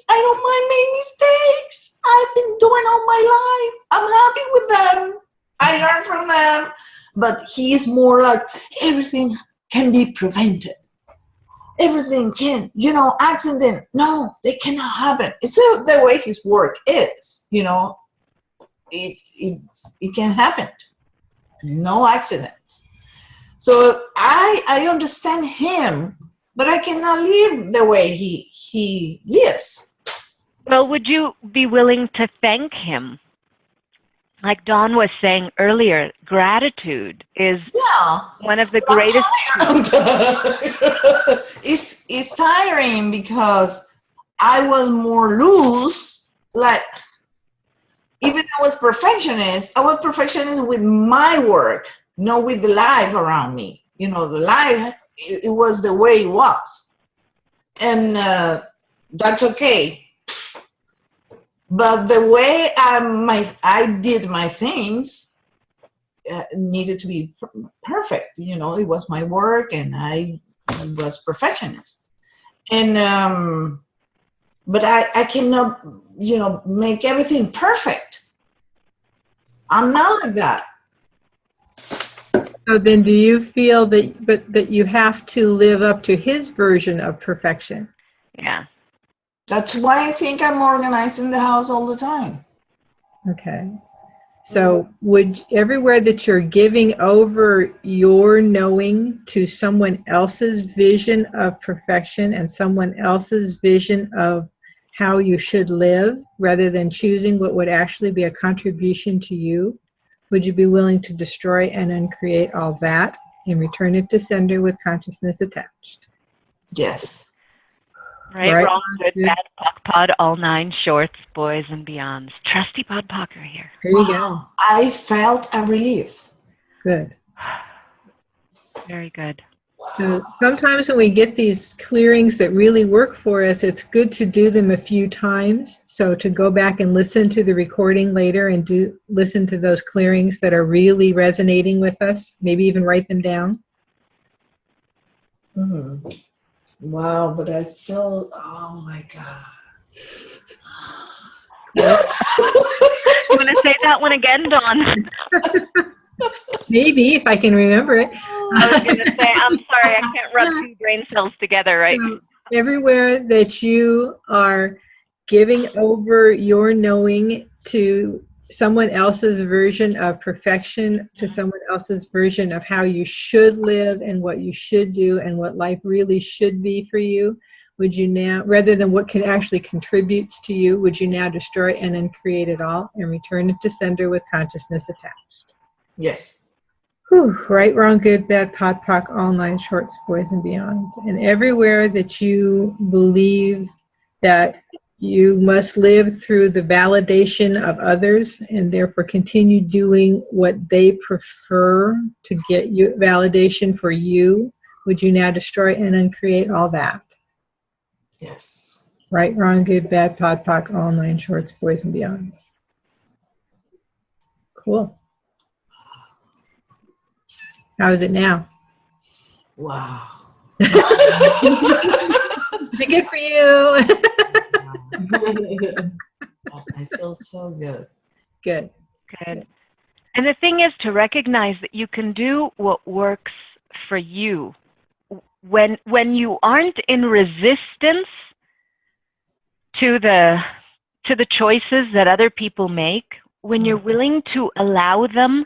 making mistakes. I've been doing all my life. I'm happy with them. I learn from them. But he's more like, everything can be prevented. Everything can, accident. No, they cannot happen. It's the way his work is, it can happen. No accidents. So I understand him, but I cannot live the way he lives. Well, would you be willing to thank him? Like Dawn was saying earlier, gratitude is one of the greatest. It's tiring because I was more loose. Like, even I was perfectionist with my work, not with the life around me. The life, it was the way it was. And that's okay. But the way I did my things needed to be perfect. It was my work, and I was perfectionist. And but I cannot, make everything perfect. I'm not like that. So then do you feel that you have to live up to his version of perfection? Yeah. That's why I think I'm organizing the house all the time. Okay. So would everywhere that you're giving over your knowing to someone else's vision of perfection and someone else's vision of how you should live, rather than choosing what would actually be a contribution to you, would you be willing to destroy and uncreate all that and return it to sender with consciousness attached? Yes. Right, wrong, good, bad, POC pod, all 9 shorts, boys and beyonds. Trusty Pod Pocker here. There you go. I felt a relief. Good. Very good. So sometimes when we get these clearings that really work for us, it's good to do them a few times. So to go back and listen to the recording later and listen to those clearings that are really resonating with us, maybe even write them down. Mm-hmm. Wow, but I feel, oh my God. I'm going to say that one again, Dawn. Maybe, if I can remember it. I was going to say, I'm sorry, I can't rub two brain cells together, right? So everywhere that you are giving over your knowing to someone else's version of perfection, to someone else's version of how you should live and what you should do and what life really should be for you, would you now, rather than what can actually contributes to you, would you now destroy and uncreate it all and return it to sender with consciousness attached? Yes. Whew, right, wrong, good, bad, pot, pock, all nine shorts, boys and beyonds. And everywhere that you believe that you must live through the validation of others and therefore continue doing what they prefer to get you validation for you, would you now destroy and uncreate all that? Yes. Right, wrong, good, bad, pot, pock, all nine shorts, boys and beyonds. Cool. How is it now? Wow. Is it good for you? I feel so good. Good. Good. And the thing is to recognize that you can do what works for you. When you aren't in resistance to the choices that other people make, when you're willing to allow them,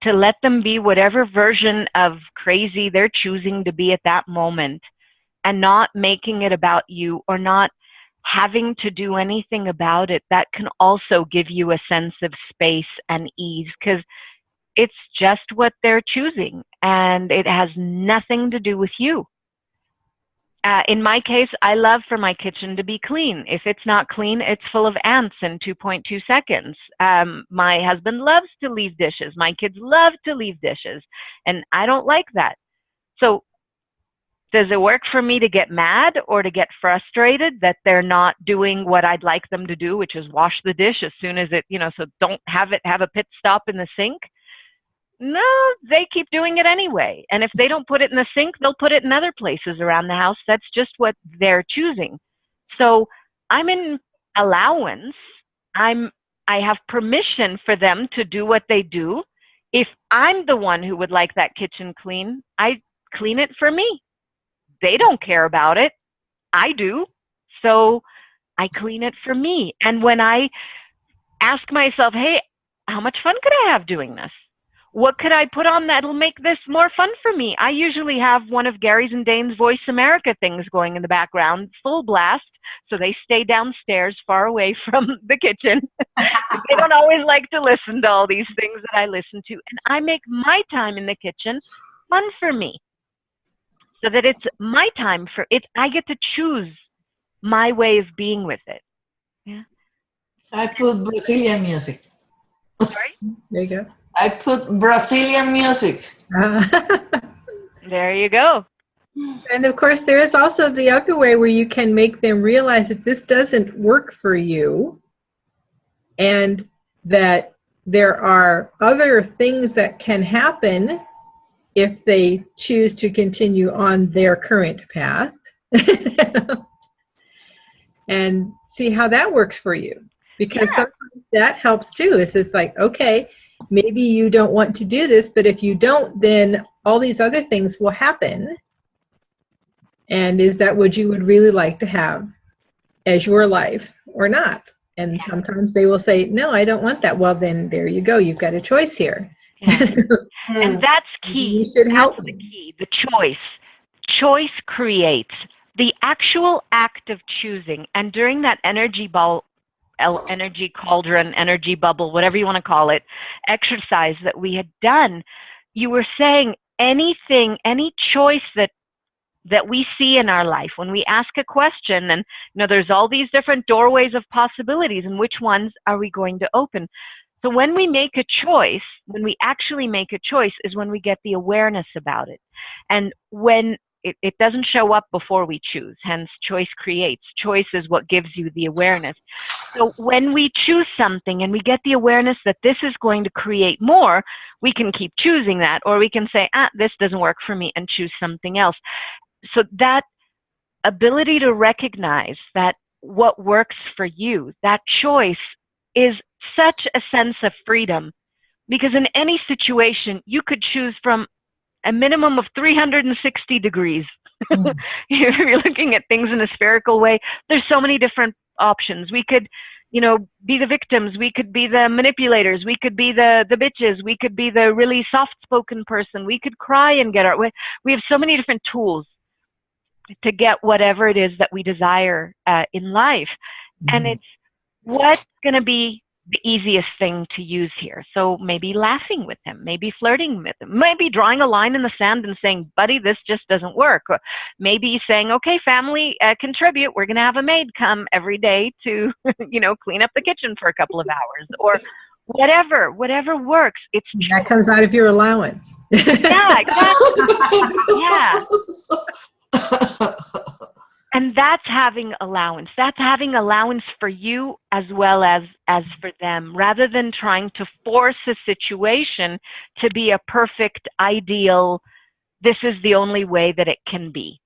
to let them be whatever version of crazy they're choosing to be at that moment, and not making it about you or not having to do anything about it, that can also give you a sense of space and ease, because it's just what they're choosing and it has nothing to do with you. In my case, I love for my kitchen to be clean. If it's not clean, it's full of ants in 2.2 seconds. My husband loves to leave dishes. My kids love to leave dishes. And I don't like that. So does it work for me to get mad or to get frustrated that they're not doing what I'd like them to do, which is wash the dish as soon as it, so don't have it have a pit stop in the sink? No, they keep doing it anyway. And if they don't put it in the sink, they'll put it in other places around the house. That's just what they're choosing. So I'm in allowance. I have permission for them to do what they do. If I'm the one who would like that kitchen clean, I clean it for me. They don't care about it. I do. So I clean it for me. And when I ask myself, hey, how much fun could I have doing this? What could I put on that'll make this more fun for me? I usually have one of Gary's and Dane's Voice America things going in the background, full blast, so they stay downstairs far away from the kitchen. They don't always like to listen to all these things that I listen to. And I make my time in the kitchen fun for me, so that it's my time for it. I get to choose my way of being with it. Yeah. I put Brazilian music. Sorry? There you go. I put Brazilian music. There you go. And of course, there is also the other way where you can make them realize that this doesn't work for you and that there are other things that can happen if they choose to continue on their current path. And see how that works for you. Because sometimes that helps too. It's like, okay, maybe you don't want to do this, but if you don't, then all these other things will happen. And is that what you would really like to have as your life or not? And sometimes they will say, no, I don't want that. Well, then there you go. You've got a choice here. Yeah. And that's key. You should help That's the key, the choice. Choice creates the actual act of choosing. And during that energy cauldron, energy bubble, whatever you want to call it, exercise that we had done, you were saying anything, any choice that we see in our life, when we ask a question, and there's all these different doorways of possibilities, and which ones are we going to open? So when we make a choice, when we actually make a choice, is when we get the awareness about it. And when it doesn't show up before we choose, hence choice creates. Choice is what gives you the awareness. So when we choose something and we get the awareness that this is going to create more, we can keep choosing that, or we can say, this doesn't work for me, and choose something else. So that ability to recognize that what works for you, that choice, is such a sense of freedom, because in any situation you could choose from a minimum of 360 degrees. If you're looking at things in a spherical way, there's so many different options. We could, you know, be the victims. We could be the manipulators. We could be the bitches. We could be the really soft-spoken person. We could cry and get our way. We have so many different tools to get whatever it is that we desire in life. And it's what's going to be the easiest thing to use here. So maybe laughing with him, maybe flirting with him, maybe drawing a line in the sand and saying, buddy, this just doesn't work. Or maybe saying, okay, family, contribute. We're going to have a maid come every day to, you know, clean up the kitchen for a couple of hours, or whatever works. It's that comes out of your allowance. Yeah, exactly. Yeah. And that's having allowance. That's having allowance for you as well as for them, rather than trying to force a situation to be a perfect, ideal, this is the only way that it can be.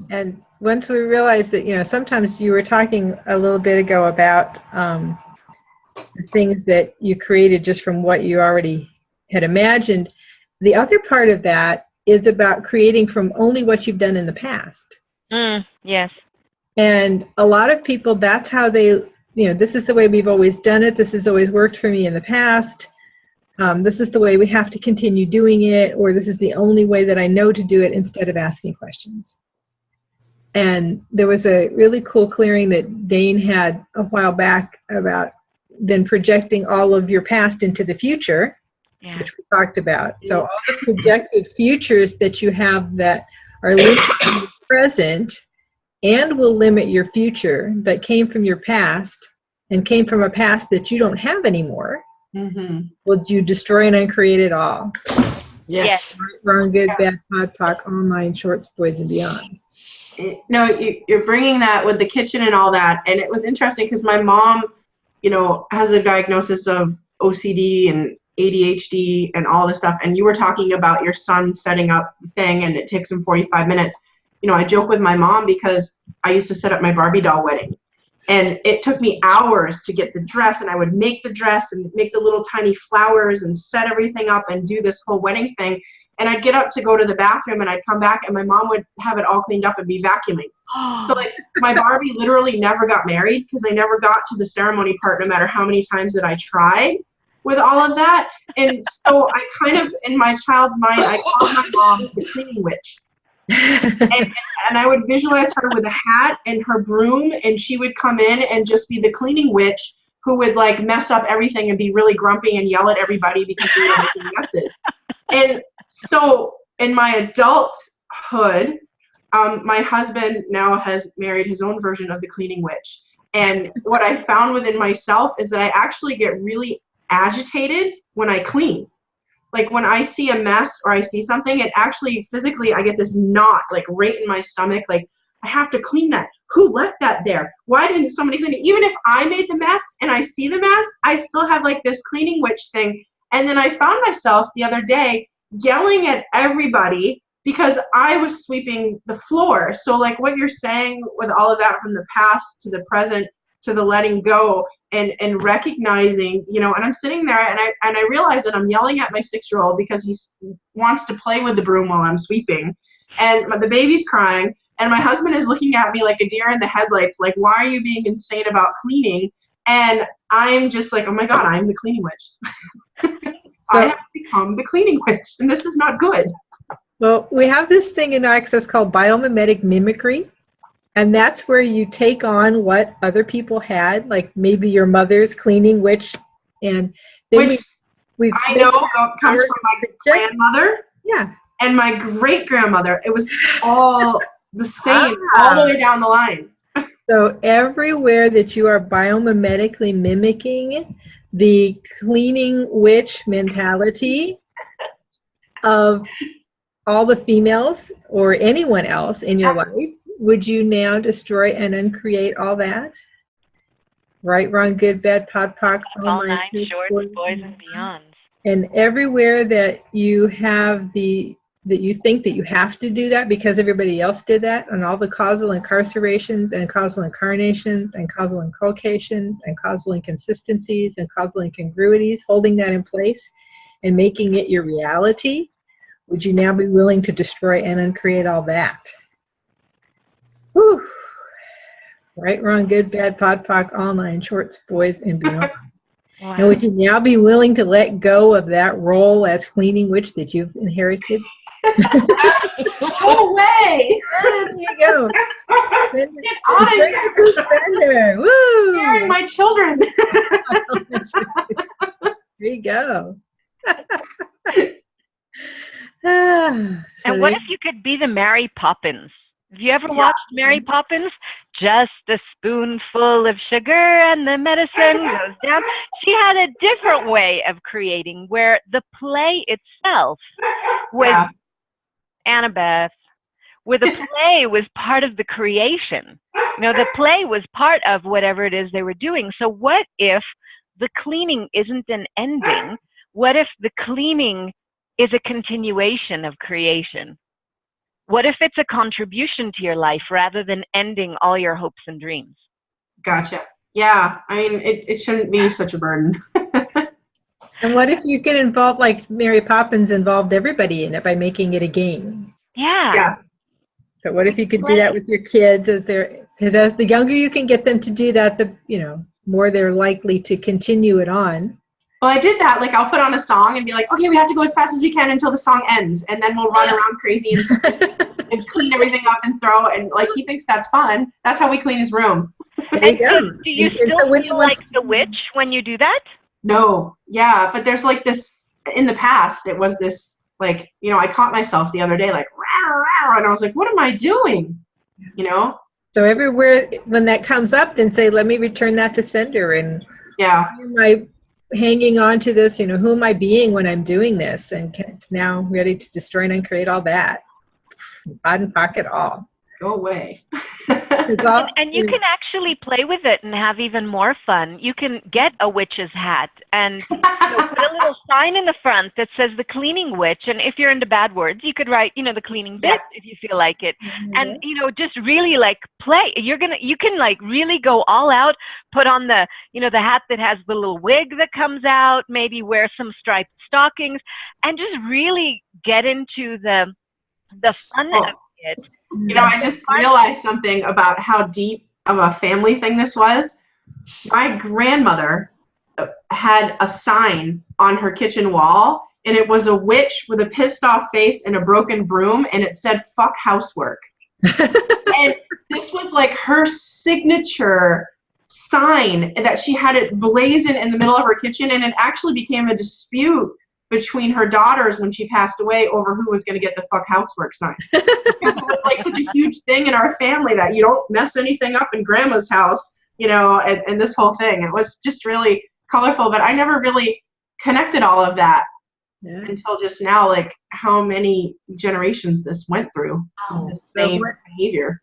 And once we realized that, you know, sometimes you were talking a little bit ago about the things that you created just from what you already had imagined. The other part of that is about creating from only what you've done in the past. Yes. And a lot of people, that's how they, you know, this is the way we've always done it. This has always worked for me in the past. This is the way we have to continue doing it, or this is the only way that I know to do it, instead of asking questions. And there was a really cool clearing that Dane had a while back about then projecting all of your past into the future. Yeah. Which we talked about. So all the projected futures that you have that are limited to the present and will limit your future, that came from your past and came from a past that you don't have anymore, will you destroy and uncreate it all? Yes. Right, wrong, good, bad, pod, poc, all nine shorts, boys, and beyond. No, you're bringing that with the kitchen and all that. And it was interesting because my mom, you know, has a diagnosis of OCD and ADHD and all this stuff, and you were talking about your son setting up the thing and it takes him 45 minutes. You know, I joke with my mom because I used to set up my Barbie doll wedding, and it took me hours to get the dress, and I would make the dress and make the little tiny flowers and set everything up and do this whole wedding thing. And I'd get up to go to the bathroom and I'd come back and my mom would have it all cleaned up and be vacuuming. So like my Barbie literally never got married because I never got to the ceremony part, no matter how many times that I tried with all of that. And so I kind of, in my child's mind, I called my mom the cleaning witch. and I would visualize her with a hat and her broom, and she would come in and just be the cleaning witch who would like mess up everything and be really grumpy and yell at everybody because we were making messes. And so in my adulthood, my husband now has married his own version of the cleaning witch. And what I found within myself is that I actually get really agitated when I clean. Like when I see a mess or I see something, it actually physically, I get this knot like right in my stomach. Like I have to clean that. Who left that there? Why didn't somebody clean it? Even if I made the mess and I see the mess, I still have like this cleaning witch thing. And then I found myself the other day yelling at everybody because I was sweeping the floor. So like what you're saying with all of that, from the past to the present to the letting go and recognizing, you know, and I'm sitting there and I realize that I'm yelling at my 6-year-old because he wants to play with the broom while I'm sweeping, and the baby's crying, and my husband is looking at me like a deer in the headlights, like, why are you being insane about cleaning? And I'm just like, oh my God, I'm the cleaning witch. I have become the cleaning witch, and this is not good. Well, we have this thing in Access called biomimetic mimicry. And that's where you take on what other people had, like maybe your mother's cleaning witch. And then we I know comes from my grandmother. Yeah. And my great-grandmother. It was all the same, all the way down the line. So everywhere that you are biomimetically mimicking the cleaning witch mentality of all the females or anyone else in your life, would you now destroy and uncreate all that? Right, wrong, good, bad, pod, poc, all nine shorts, boys, and beyonds. And everywhere that you have that you think that you have to do that because everybody else did that, and all the causal incarcerations and causal incarnations and causal inculcations and causal inconsistencies and causal incongruities, holding that in place, and making it your reality, would you now be willing to destroy and uncreate all that? Whew. Right, wrong, good, bad, pod, poc, all nine shorts, boys, and beyond. Wow. And would you now be willing to let go of that role as cleaning witch that you've inherited? Go away! There you go. Get out of here! Suspender. Woo! Scaring my children. There you go. So And what if you could be the Mary Poppins? Have you ever watched Mary Poppins? Just a spoonful of sugar and the medicine goes down. She had a different way of creating where the play itself was Annabeth, where the play was part of the creation. You know, the play was part of whatever it is they were doing. So what if the cleaning isn't an ending? What if the cleaning is a continuation of creation? What if it's a contribution to your life rather than ending all your hopes and dreams? Gotcha. Yeah, I mean, it shouldn't be such a burden. And what if you could involve, like Mary Poppins involved everybody in it by making it a game? Yeah. So what if you could do that with your kids, because as the younger you can get them to do that, the more they're likely to continue it on. Well, I did that. Like, I'll put on a song and be like, okay, we have to go as fast as we can until the song ends. And then we'll run around crazy and clean everything up and throw. And, like, he thinks that's fun. That's how we clean his room. There you go. Do you still feel like the witch when you do that? No. Yeah. But there's, like, this, in the past, it was this, like, I caught myself the other day, like, rah, rah, and I was like, what am I doing? So everywhere, when that comes up, then say, let me return that to sender. And yeah. Am I hanging on to this, who am I being when I'm doing this? And it's now ready to destroy and uncreate all that. Pod and pocket all. Go away. And you can actually play with it and have even more fun. You can get a witch's hat and put a little sign in the front that says the cleaning witch. And if you're into bad words, you could write, the cleaning bit if you feel like it. Mm-hmm. And, just really like play. You can like really go all out, put on the, the hat that has the little wig that comes out, maybe wear some striped stockings and just really get into the fun of it. I just realized something about how deep of a family thing this was. My grandmother had a sign on her kitchen wall, and it was a witch with a pissed off face and a broken broom, and it said, fuck housework. And this was like her signature sign that she had it blazoned in the middle of her kitchen, and it actually became a dispute between her daughters when she passed away over who was going to get the fuck housework sign. Because it was like such a huge thing in our family that you don't mess anything up in grandma's house, and this whole thing. It was just really colorful, but I never really connected all of that until just now, like how many generations this went through. This same behavior.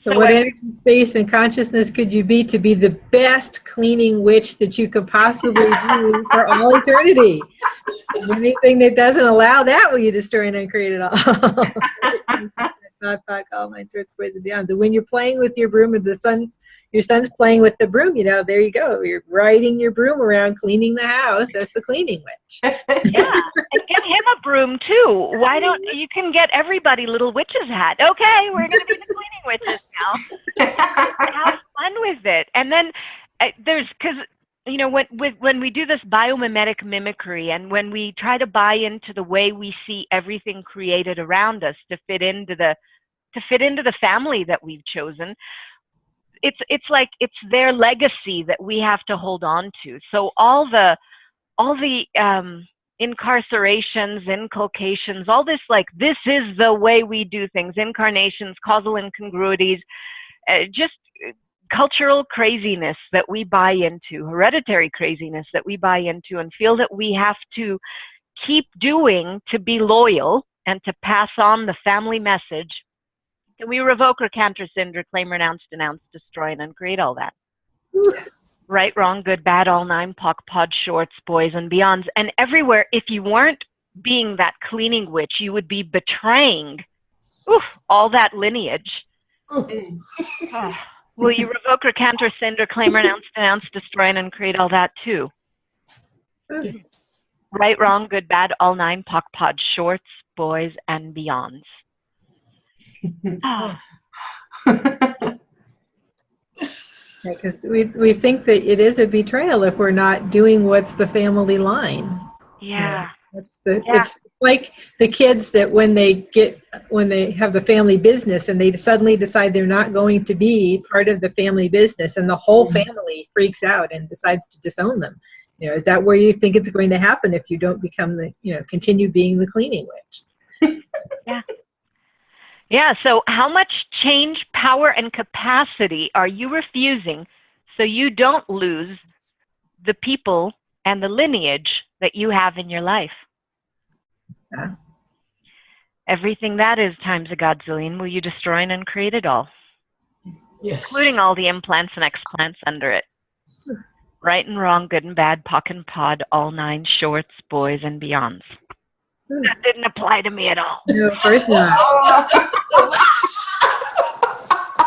So what energy, space, and consciousness could you be to be the best cleaning witch that you could possibly be for all eternity? Anything that doesn't allow that, will you destroy and uncreate it all? All my church boys and beyond. So when you're playing with your broom, and your son's playing with the broom, there you go. You're riding your broom around, cleaning the house. That's the cleaning witch. Yeah, and get him a broom too. Why don't you can get everybody little witch's hat? Okay, we're going to be the cleaning witches now. Have fun with it, and then because when we do this biomimetic mimicry, and when we try to buy into the way we see everything created around us to fit into the family that we've chosen, it's like it's their legacy that we have to hold on to. So all the incarcerations, inculcations, all this, like, this is the way we do things, incarnations, causal incongruities, just cultural craziness that we buy into, hereditary craziness that we buy into and feel that we have to keep doing to be loyal and to pass on the family message. Can we revoke, recant, rescind, reclaim, renounce, denounce, destroy, and uncreate all that? Right, wrong, good, bad, all nine, poc, pod, shorts, boys, and beyonds. And everywhere, if you weren't being that cleaning witch, you would be betraying all that lineage. Will you revoke, recant, rescind, reclaim, renounce, denounce, destroy, and uncreate all that too? Right, wrong, good, bad, all nine, pock, pod, shorts, boys, and beyonds. Because we think that it is a betrayal if we're not doing what's the family line. Yeah. It's like the kids that when they have the family business and they suddenly decide they're not going to be part of the family business, and the whole family freaks out and decides to disown them. Is that where you think it's going to happen if you don't become continue being the cleaning witch? Yeah, so how much change, power, and capacity are you refusing so you don't lose the people and the lineage that you have in your life? Yeah. Everything that is times a godzillion, will you destroy and uncreate it all? Yes. Including all the implants and explants under it. Right and wrong, good and bad, pock and pod, all nine, shorts, boys, and beyonds. That didn't apply to me at all. No, of course not.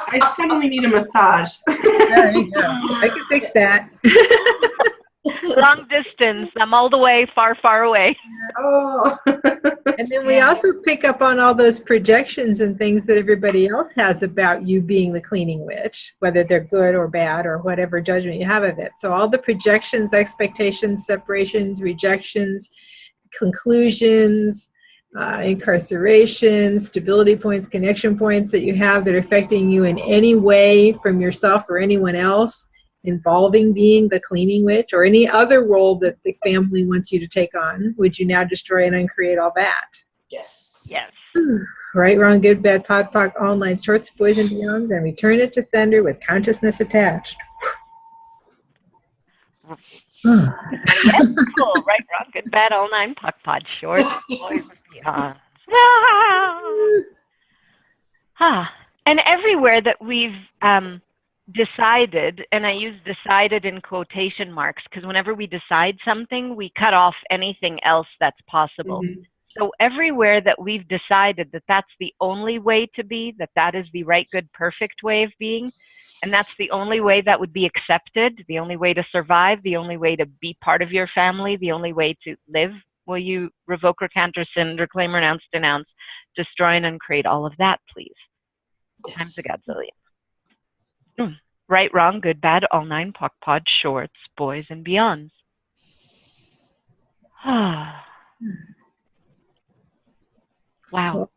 I suddenly need a massage. There you go. I can fix that. Long distance. I'm all the way, far, far away. Oh. And then we also pick up on all those projections and things that everybody else has about you being the cleaning witch, whether they're good or bad or whatever judgment you have of it. So all the projections, expectations, separations, rejections, conclusions, incarceration, stability points, connection points that you have that are affecting you in any way from yourself or anyone else, involving being the cleaning witch or any other role that the family wants you to take on, would you now destroy and uncreate all that? Yes. Yes. Right, wrong, good, bad, pod, pock, all nine, shorts, boys, and beyonds, and return it to sender with consciousness attached. Yes, cool. Right, wrong, good, bad, all nine, pock, pod, shorts, boys, and beyonds. And everywhere that we've decided, and I use decided in quotation marks, because whenever we decide something, we cut off anything else that's possible. Mm-hmm. So everywhere that we've decided that that's the only way to be, that is the right, good, perfect way of being, and that's the only way that would be accepted, the only way to survive, the only way to be part of your family, the only way to live, will you revoke, recant, rescind, reclaim, renounce, denounce, destroy, and uncreate all of that, please? Yes. Times a godzillion. Right, wrong, good, bad, all nine, pock, pod, shorts, boys, and beyonds. Wow.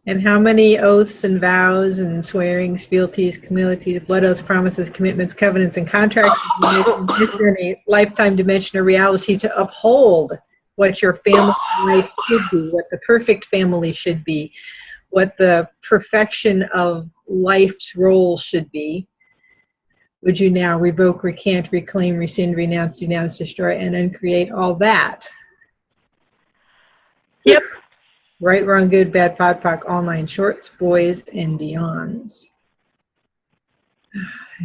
And how many oaths and vows and swearings, fealties, communities, blood oaths, promises, commitments, covenants, and contracts exist in a lifetime dimension of reality to uphold what your family life should be, what the perfect family should be, what the perfection of life's role should be. Would you now revoke, recant, reclaim, rescind, renounce, denounce, destroy, and uncreate all that? Yep. Right, wrong, good, bad, pod, pock, all nine, shorts, boys, and beyonds.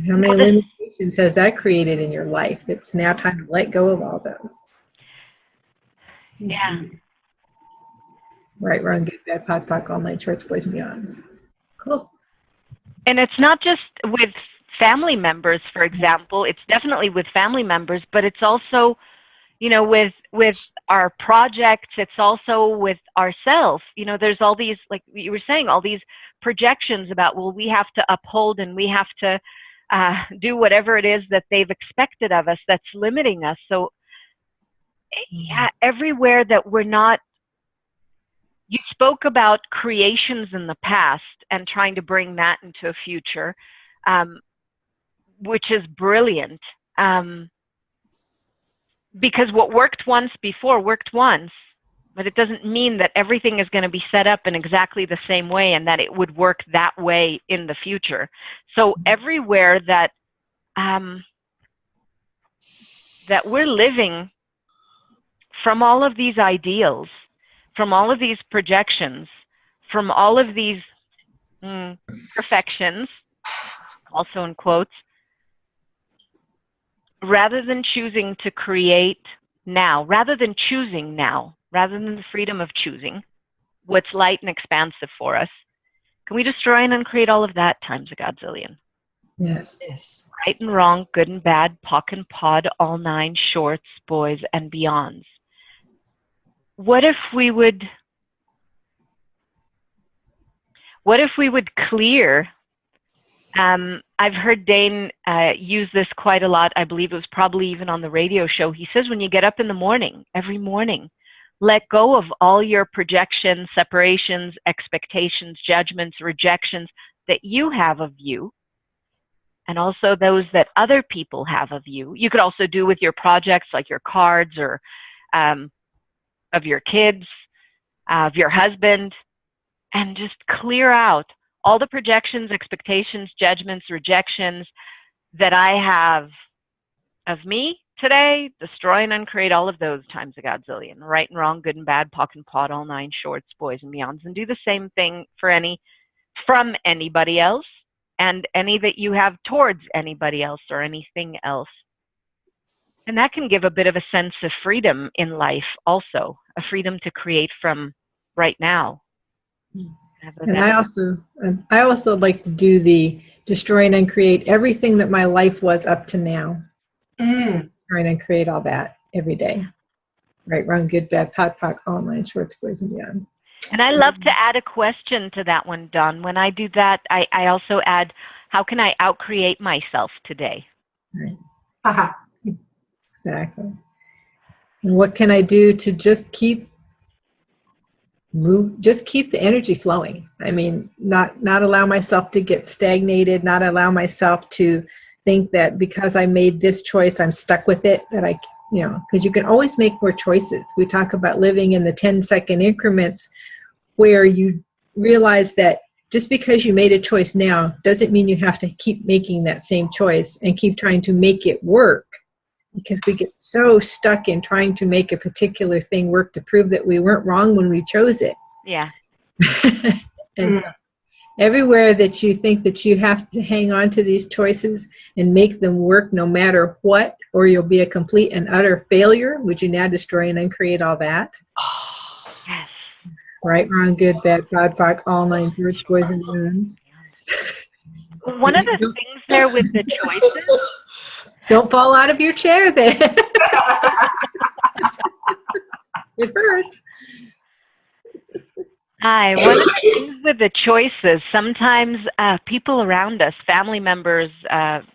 How many limitations has that created in your life? It's now time to let go of all those. Yeah. Right, wrong, good, bad, pod, pock, all nine, shorts, boys, and beyonds. Cool. And it's not just with family members, for example. It's definitely with family members, but it's also, with our projects. It's also with ourselves. There's all these, like you were saying, all these projections about, well, we have to uphold and we have to do whatever it is that they've expected of us that's limiting us. So yeah, everywhere that we're not, you spoke about creations in the past and trying to bring that into a future, which is brilliant. Because what worked once before worked once, but it doesn't mean that everything is going to be set up in exactly the same way and that it would work that way in the future. So everywhere that that we're living from all of these ideals, from all of these projections, from all of these perfections, also in quotes, rather than choosing to create now, rather than choosing now, rather than the freedom of choosing what's light and expansive for us, can we destroy and uncreate all of that times a godzillion? Yes. Right and wrong, good and bad, pock and pod, all nine, shorts, boys, and beyonds. what if we would clear, I've heard Dane use this quite a lot. I believe it was probably even on the radio show. He says when you get up in the morning, every morning, let go of all your projections, separations, expectations, judgments, rejections that you have of you, and also those that other people have of you. You could also do with your projects, like your cards, or of your kids, of your husband, and just clear out all the projections, expectations, judgments, rejections that I have of me today. Destroy and uncreate all of those times a godzillion. Right and wrong, good and bad, pock and pot, all nine shorts, boys and beyonds. And do the same thing for from anybody else, and any that you have towards anybody else or anything else. And that can give a bit of a sense of freedom in life also, a freedom to create from right now. And I also like to do the destroy and uncreate everything that my life was up to now. Destroy and uncreate all that every day. Right, wrong, good, bad, pot, pock, all nine shorts, boys and beyonds. And I love to add a question to that one, Dawn. When I do that, I also add, how can I outcreate myself today? Right. Exactly. And what can I do to just keep the energy flowing? I mean, not allow myself to get stagnated, not allow myself to think that because I made this choice, I'm stuck with it, that because you can always make more choices. We talk about living in the 10-second increments, where you realize that just because you made a choice now doesn't mean you have to keep making that same choice and keep trying to make it work, because we get so stuck in trying to make a particular thing work to prove that we weren't wrong when we chose it. Yeah. And everywhere that you think that you have to hang on to these choices and make them work no matter what, or you'll be a complete and utter failure, would you now destroy and uncreate all that? Yes. Right, wrong, good, bad, pod, pock, all nine shorts, boys and beyonds. One of the things there with the choices. Don't fall out of your chair there. It hurts. Hi. One of the things with the choices, sometimes people around us, family members,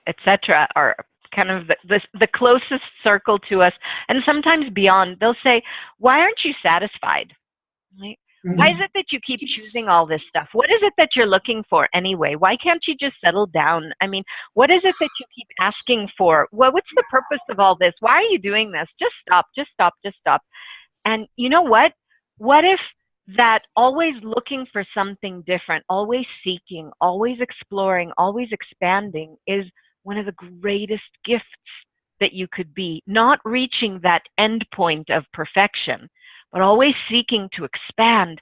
etc., are kind of the closest circle to us, and sometimes beyond. They'll say, "Why aren't you satisfied? Right? Why is it that you keep choosing all this stuff? What is it that you're looking for anyway? Why can't you just settle down? I mean, what is it that you keep asking for? Well, what's the purpose of all this? Why are you doing this? Just stop, just stop, just stop." And you know what? What if that always looking for something different, always seeking, always exploring, always expanding is one of the greatest gifts that you could be? Not reaching that end point of perfection, but always seeking to expand.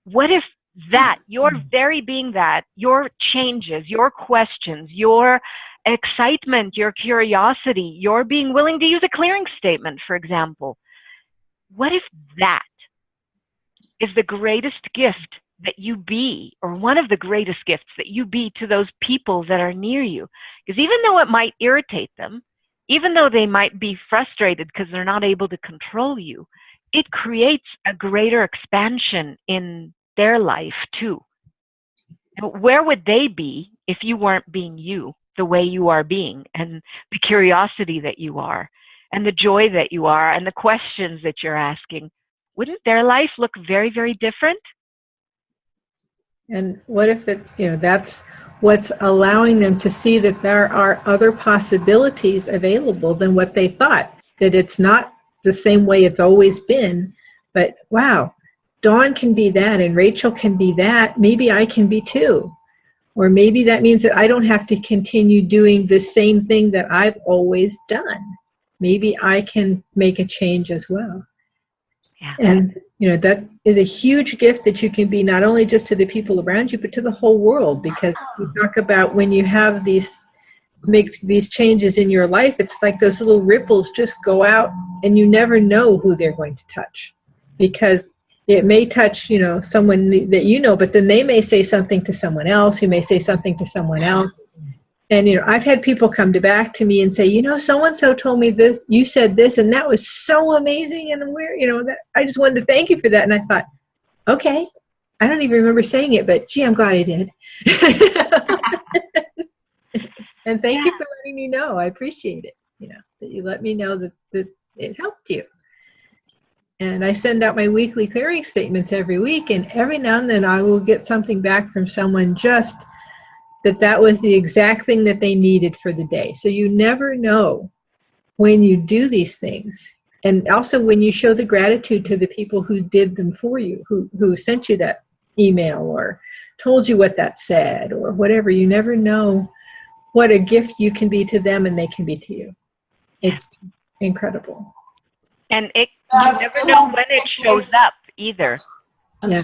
What if that, your very being that, your changes, your questions, your excitement, your curiosity, your being willing to use a clearing statement, for example, what if that is the greatest gift that you be, or one of the greatest gifts that you be to those people that are near you? Because even though it might irritate them, even though they might be frustrated because they're not able to control you, it creates a greater expansion in their life too. Where would they be if you weren't being you the way you are being, and the curiosity that you are, and the joy that you are, and the questions that you're asking? Wouldn't their life look very, very different? And what if it's, that's what's allowing them to see that there are other possibilities available than what they thought, that it's not the same way it's always been, but wow, Dawn can be that and Rachel can be that, maybe I can be too. Or maybe that means that I don't have to continue doing the same thing that I've always done. Maybe I can make a change as well. Yeah. And that is a huge gift that you can be, not only just to the people around you, but to the whole world. Because we talk about when you have make these changes in your life, it's like those little ripples just go out and you never know who they're going to touch. Because it may touch, someone that but then they may say something to someone else, who may say something to someone else. And, I've had people come back to me and say, so-and-so told me this, you said this, and that was so amazing. And that I just wanted to thank you for that. And I thought, okay, I don't even remember saying it, but gee, I'm glad I did. And thank you for letting me know. I appreciate it, that you let me know that it helped you. And I send out my weekly clearing statements every week, and every now and then I will get something back from someone just that was the exact thing that they needed for the day. So you never know when you do these things. And also when you show the gratitude to the people who did them for you, who sent you that email or told you what that said or whatever. You never know what a gift you can be to them and they can be to you. It's incredible. And you never know when it shows up either. Yeah.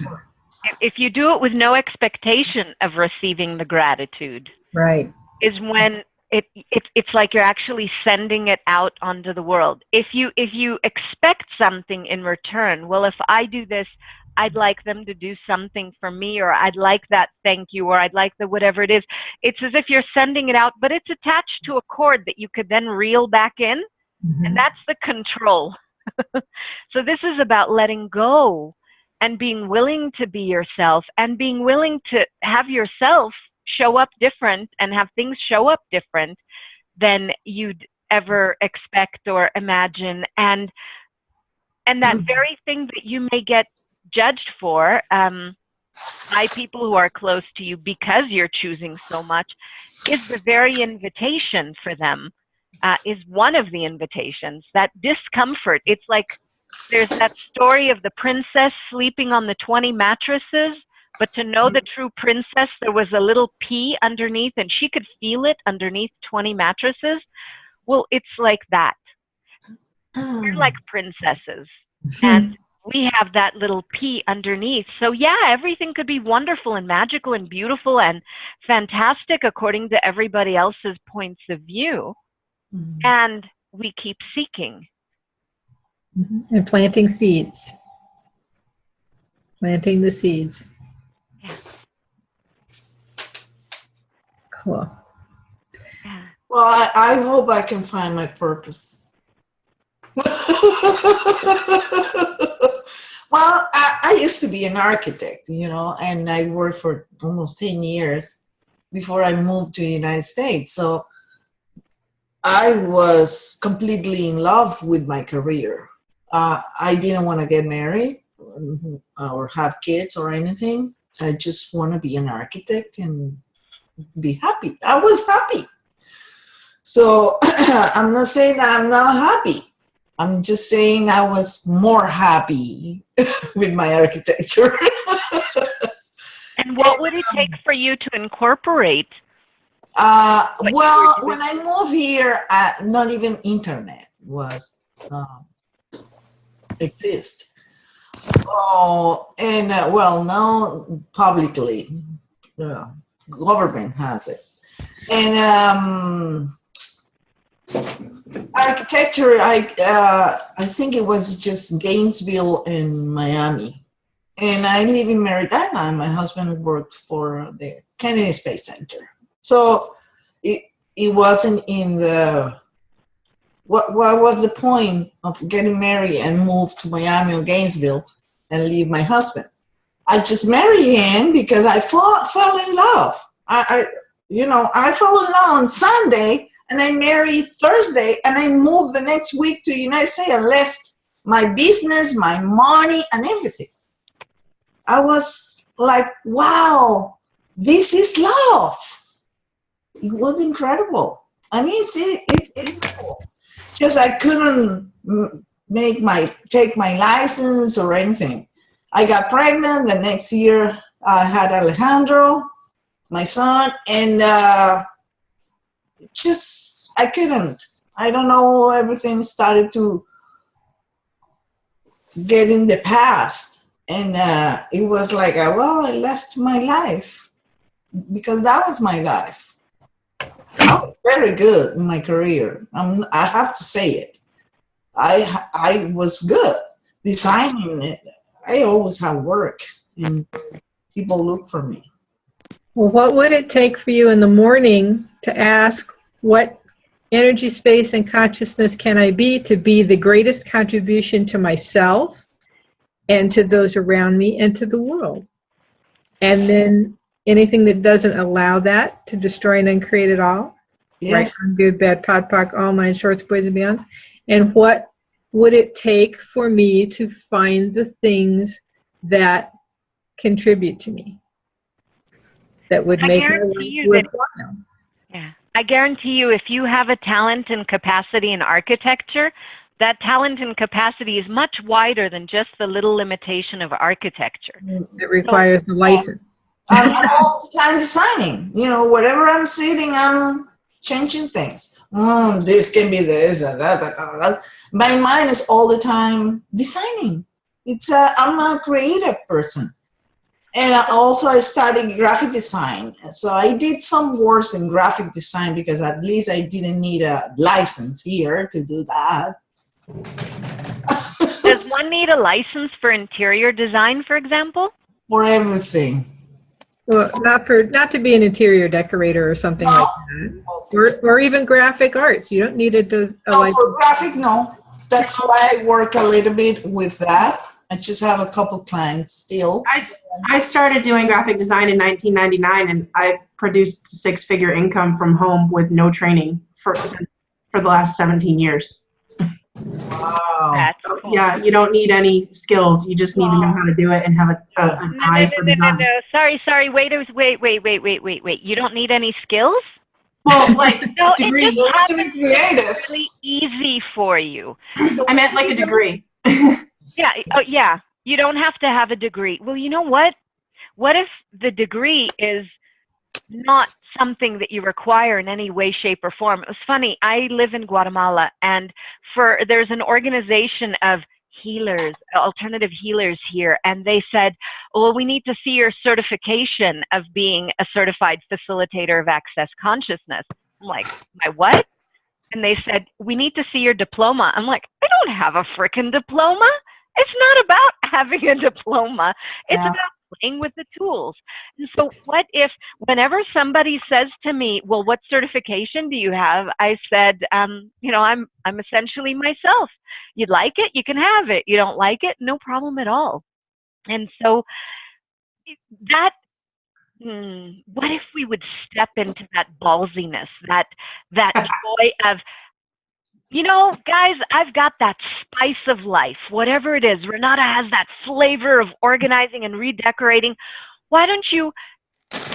If you do it with no expectation of receiving the gratitude, right, is when it's like you're actually sending it out onto the world. If you expect something in return, well, if I do this, I'd like them to do something for me, or I'd like that thank you, or I'd like the whatever it is. It's as if you're sending it out, but it's attached to a cord that you could then reel back in, and that's the control. So this is about letting go and being willing to be yourself and being willing to have yourself show up different and have things show up different than you'd ever expect or imagine. And that very thing that you may get judged for by people who are close to you because you're choosing so much is the very invitation for them, is one of the invitations. That discomfort, it's like there's that story of the princess sleeping on the 20 mattresses, but to know the true princess, there was a little pea underneath and she could feel it underneath 20 mattresses. Well, it's like that. We're like princesses, and we have that little pea underneath. So yeah, everything could be wonderful and magical and beautiful and fantastic according to everybody else's points of view. And we keep seeking. And planting seeds. Planting the seeds. Yeah. Cool. Yeah. Well, I hope I can find my purpose. Well, I used to be an architect, and I worked for almost 10 years before I moved to the United States. So I was completely in love with my career. I didn't want to get married or have kids or anything. I just want to be an architect and be happy. I was happy. So I'm not saying that I'm not happy. I'm just saying I was more happy with my architecture. And what would it take for you to incorporate? Well, when I moved here, not even internet was exist. Oh, and well, now publicly, government has it. And architecture, I think it was just Gainesville and Miami. And I live in Merida, and my husband worked for the Kennedy Space Center. So it wasn't in the, what was the point of getting married and move to Miami or Gainesville and leave my husband? I just married him because I fell in love. I fell in love on Sunday, and I married Thursday, and I moved the next week to the United States and left my business, my money, and everything. I was like, wow, this is love. It was incredible. I mean, it's incredible. Just I couldn't take my license or anything. I got pregnant. The next year, I had Alejandro, my son, and I couldn't. I don't know, everything started to get in the past. And it was like, well, I left my life because that was my life. I was very good in my career. I have to say it. I was good designing it. I always have work, and people look for me. Well, what would it take for you in the morning to ask, what energy, space, and consciousness can I be to be the greatest contribution to myself and to those around me and to the world? And then anything that doesn't allow that, to destroy and uncreate it all. Yes. Right, from good, bad, pod, poc, all nine shorts, boys and beyonds. And what would it take for me to find the things that contribute to me, that would make my life worthwhile? Yeah, I guarantee you, if you have a talent and capacity in architecture, that talent and capacity is much wider than just the little limitation of architecture. It requires the license. I'm all the time designing. You know, wherever I'm sitting, I'm changing things. This can be this, and that. My mind is all the time designing. I'm a creative person. And I studied graphic design. So I did some works in graphic design because at least I didn't need a license here to do that. Does one need a license for interior design, for example? For everything. Well, not to be an interior decorator or something like that, or even graphic arts. You don't need a license. For graphic, no. That's why I work a little bit with that. I just have a couple clients still. I started doing graphic design in 1999, and I've produced six-figure income from home with no training for the last 17 years. Wow. That's cool. Yeah, you don't need any skills. You just need to know how to do it and have an eye for design. No. Sorry. Wait. You don't need any skills? Well, like No, degree. it just have to be creative. really easy for you. I meant like a degree. Yeah. Oh, yeah. You don't have to have a degree. Well, you know what? What if the degree is not something that you require in any way, shape, or form? It was funny. I live in Guatemala, and there's an organization of healers, alternative healers here, and they said, well, we need to see your certification of being a certified facilitator of access consciousness. I'm like, my what? And they said, we need to see your diploma. I'm like, I don't have a frickin' diploma. It's not about having a diploma. It's about playing with the tools. And so what if, whenever somebody says to me, well, what certification do you have? I said, you know, I'm essentially myself. You'd like it, you can have it. You don't like it, no problem at all. And so that, what if we would step into that ballsiness, that joy of, you know, guys, I've got that spice of life, whatever it is. Renata has that flavor of organizing and redecorating. Why don't you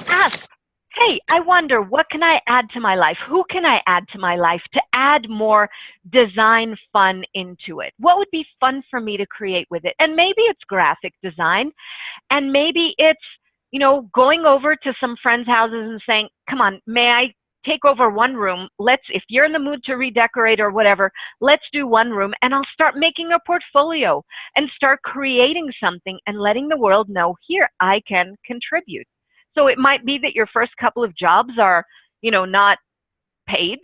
ask, hey, I wonder, what can I add to my life? Who can I add to my life to add more design fun into it? What would be fun for me to create with it? And maybe it's graphic design, and maybe it's, you know, going over to some friends' houses and saying, come on, may I take over one room? If you're in the mood to redecorate or whatever, let's do one room, and I'll start making a portfolio and start creating something and letting the world know, here, I can contribute. So it might be that your first couple of jobs are, you know, not paid,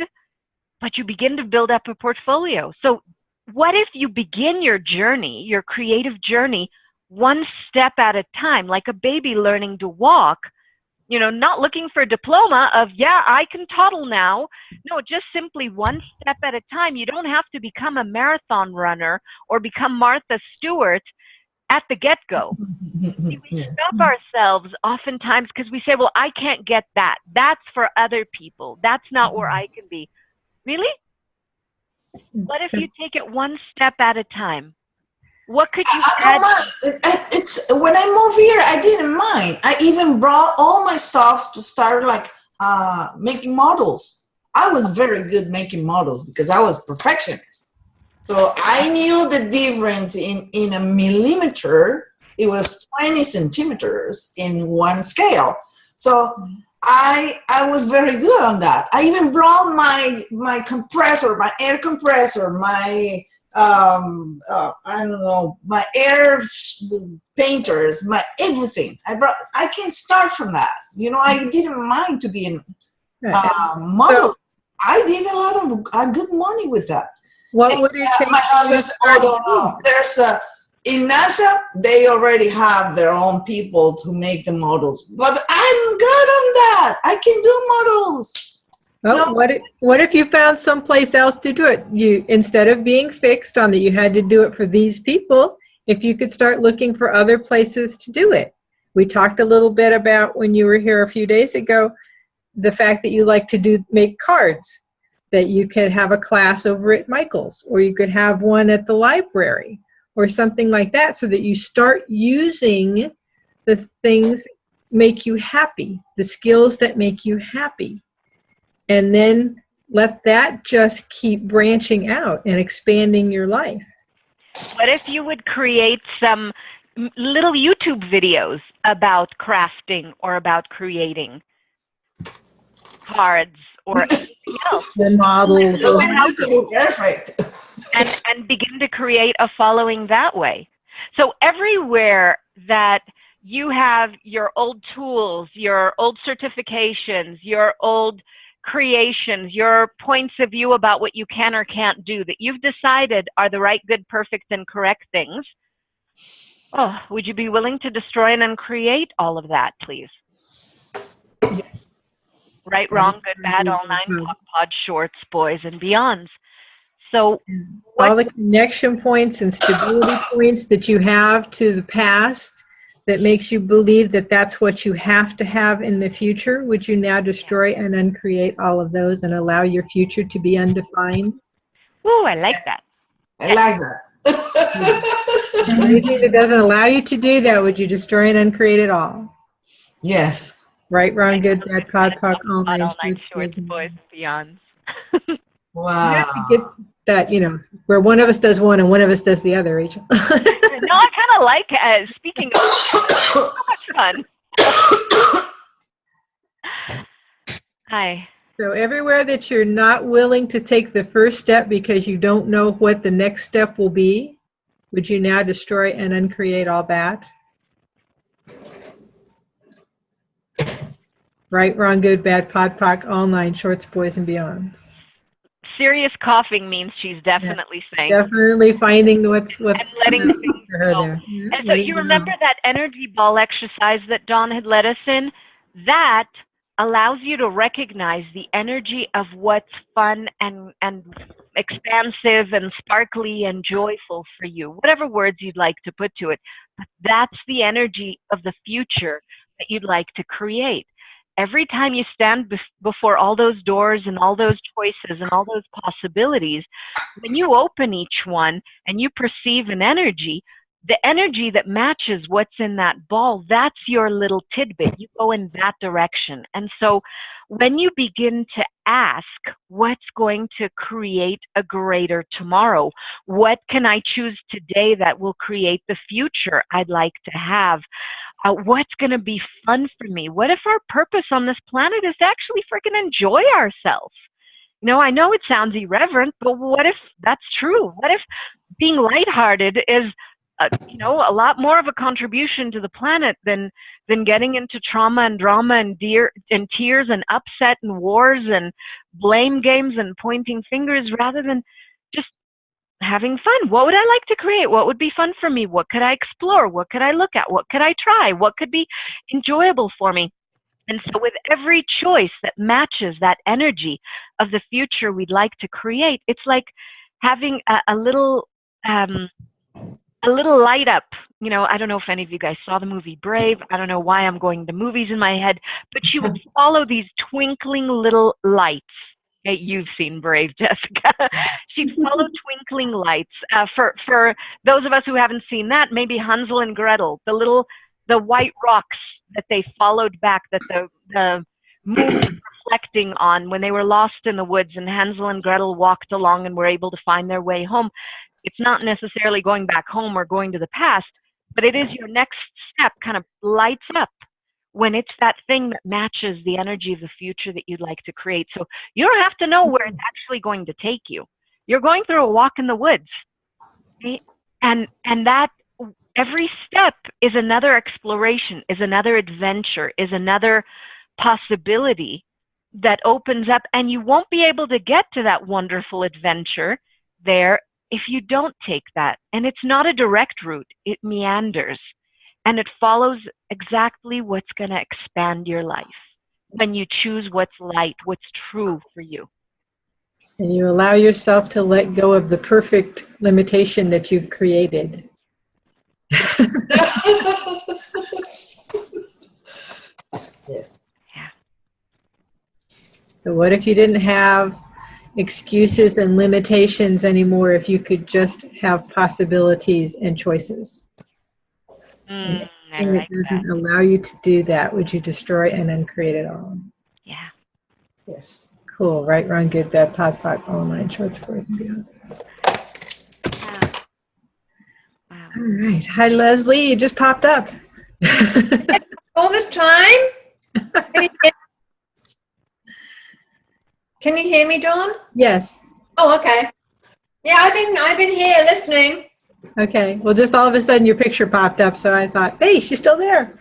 but you begin to build up a portfolio. So what if you begin your journey, your creative journey, one step at a time, like a baby learning to walk? You know, not looking for a diploma of, yeah, I can toddle now. No, just simply one step at a time. You don't have to become a marathon runner or become Martha Stewart at the get-go. We stop ourselves oftentimes because we say, well, I can't get that. That's for other people. That's not where I can be. Really? What if you take it one step at a time? What could you add? It's when I moved here, I didn't mind. I even brought all my stuff to start like making models. I was very good making models because I was perfectionist. So I knew the difference in a millimeter. It was 20 centimeters in one scale. So I was very good on that. I even brought my compressor, my air compressor, my I don't know, my air painters, my everything. I can start from that. You know, I didn't mind to be in model. So, I did a lot of good money with that. What would it take? My husband, I don't know. in NASA, they already have their own people to make the models. But I'm good on that. I can do models. Well, So, what if you found someplace else to do it? You, instead of being fixed on that you had to do it for these people, if you could start looking for other places to do it. We talked a little bit about, when you were here a few days ago, the fact that you like to make cards, that you could have a class over at Michael's, or you could have one at the library, or something like that, so that you start using the things that make you happy, the skills that make you happy, and then let that just keep branching out and expanding your life. What if you would create some little YouTube videos about crafting or about creating cards or anything else? The models. perfect. And begin to create a following that way. So everywhere that you have your old tools, your old certifications, your old creations, your points of view about what you can or can't do that you've decided are the right, good, perfect, and correct things, oh, would you be willing to destroy and uncreate all of that, please? Yes. Right, wrong, good, bad, all nine, pod, shorts, boys, and beyonds. So all the connection points and stability points that you have to the past that makes you believe that that's what you have to have in the future, would you now destroy and uncreate all of those and allow your future to be undefined? Ooh, I like that. I like that. Anything that doesn't allow you to do that, would you destroy and uncreate it all? Yes. Right, wrong, good, bad, pod, poc, all All nine, nine shorts, boys, and beyonds. Wow. You have to get that, where one of us does one and one of us does the other, Rachel. No, I kind of like, speaking of, so much fun. Hi. So everywhere that you're not willing to take the first step because you don't know what the next step will be, would you now destroy and uncreate all that? Right, wrong, good, bad, pod, poc, all nine, shorts, boys, and beyonds. Serious coughing means she's definitely saying. Definitely finding what's and letting things for her go. there. And so you remember that energy ball exercise that Dawn had led us in? That allows you to recognize the energy of what's fun and expansive and sparkly and joyful for you, whatever words you'd like to put to it. But that's the energy of the future that you'd like to create. Every time you stand before all those doors and all those choices and all those possibilities, when you open each one and you perceive an energy, the energy that matches what's in that ball, that's your little tidbit. You go in that direction. And so when you begin to ask, what's going to create a greater tomorrow? What can I choose today that will create the future I'd like to have? What's going to be fun for me? What if our purpose on this planet is to actually freaking enjoy ourselves? I know it sounds irreverent, but what if that's true? What if being lighthearted is, a lot more of a contribution to the planet than getting into trauma and drama and tears and upset and wars and blame games and pointing fingers, rather than just having fun? What would I like to create? What would be fun for me? What could I explore? What could I look at? What could I try? What could be enjoyable for me? And so with every choice that matches that energy of the future we'd like to create, it's like having a little light up. I don't know if any of you guys saw the movie Brave. I don't know why I'm going to movies in my head, but you would follow these twinkling little lights. Hey, you've seen Brave, Jessica. She'd follow twinkling lights. For those of us who haven't seen that, maybe Hansel and Gretel, the white rocks that they followed back, that the moon was reflecting on when they were lost in the woods, and Hansel and Gretel walked along and were able to find their way home. It's not necessarily going back home or going to the past, but it is your next step kind of lights up when it's that thing that matches the energy of the future that you'd like to create. So you don't have to know where it's actually going to take you. You're going through a walk in the woods. And that every step is another exploration, is another adventure, is another possibility that opens up, and you won't be able to get to that wonderful adventure there if you don't take that, and it's not a direct route, it meanders, and it follows exactly what's going to expand your life when you choose what's light, what's true for you. And you allow yourself to let go of the perfect limitation that you've created. Yes. Yeah. So what if you didn't have excuses and limitations anymore, if you could just have possibilities and choices? And I anything like that that. doesn't allow you to do that, would you destroy and uncreate it all? Yeah. Yes. Cool. Right, wrong, good, bad, pot, all nine shorts, boys and beyond. Wow. All right. Hi, Leslie. You just popped up. All this time? Can you hear me, Dawn? Yes. Oh, okay. Yeah, I've been here listening. Okay. Well, just all of a sudden your picture popped up, so I thought, hey, she's still there.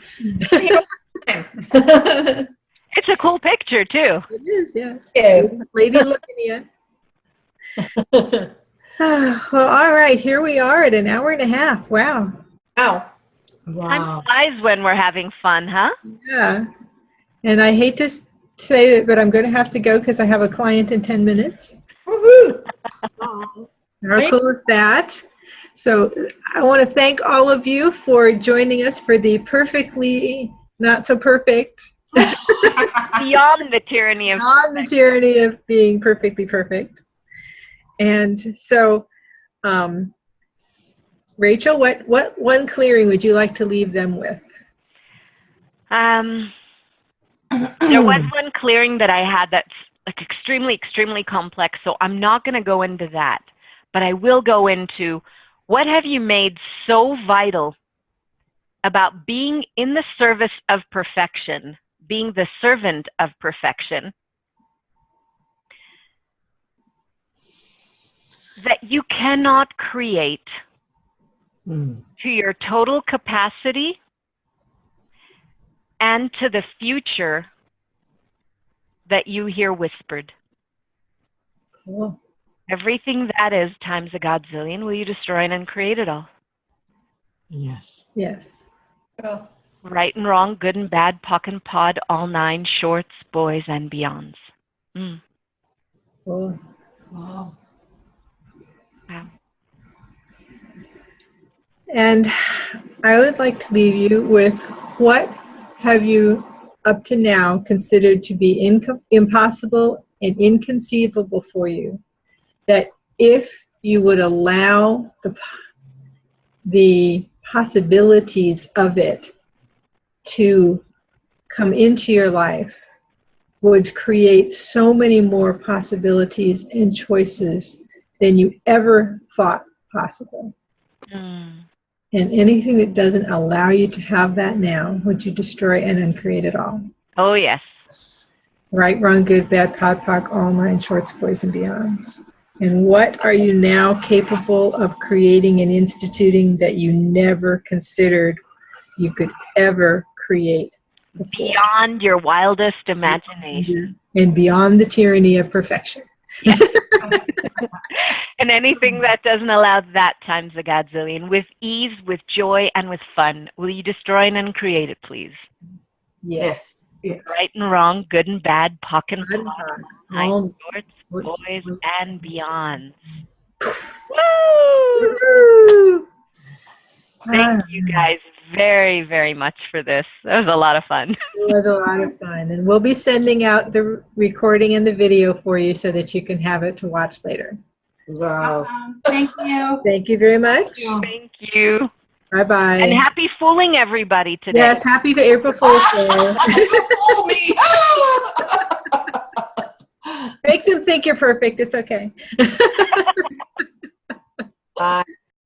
It's a cool picture, too. It is, yes. Yeah. Lady looking at you. Well, all right. Here we are at an hour and a half. Wow. Oh. Wow. Time flies when we're having fun, huh? Yeah. And I hate to say it, but I'm going to have to go because I have a client in 10 minutes. Woohoo. How cool is that? So I want to thank all of you for joining us for the perfectly not so perfect, Beyond the tyranny of on the tyranny of being perfectly perfect. And so, Rachel, what one clearing would you like to leave them with? There was one clearing that I had that's like extremely, extremely complex, so I'm not going to go into that. But I will go into what have you made so vital about being in the service of perfection, being the servant of perfection, that you cannot create to your total capacity and to the future that you hear whispered. Cool. Everything that is times a godzillion, will you destroy and uncreate it all? Yes. Yes. Oh. Right and wrong, good and bad, pock and pod, all nine, shorts, boys, and beyonds. Cool. Wow. Wow. And I would like to leave you with, what have you up to now considered to be impossible and inconceivable for you, that if you would allow the possibilities of it to come into your life, would create so many more possibilities and choices than you ever thought possible? And anything that doesn't allow you to have that now, would you destroy and uncreate it all? Oh, yes. Right, wrong, good, bad, pod, poc, all nine, shorts, boys, and beyonds. And what are you now capable of creating and instituting that you never considered you could ever create before? Beyond your wildest imagination. And beyond the tyranny of perfection. Yes. And anything that doesn't allow that times a godzillion, with ease, with joy, and with fun, will you destroy and uncreate it, please? Yes. Right and wrong, good and bad, pock and Good and pod, hard. high All- shorts, boys, and beyond. Woo! Woo! Thank you guys very, very much for this. That was a lot of fun. It was a lot of fun. And we'll be sending out the recording and the video for you so that you can have it to watch later. Wow. Thank you. Thank you very much. Thank you. Bye-bye. And happy fooling everybody today. Yes, happy April Fool's Day. Fool me. Make them think you're perfect. It's okay. Bye.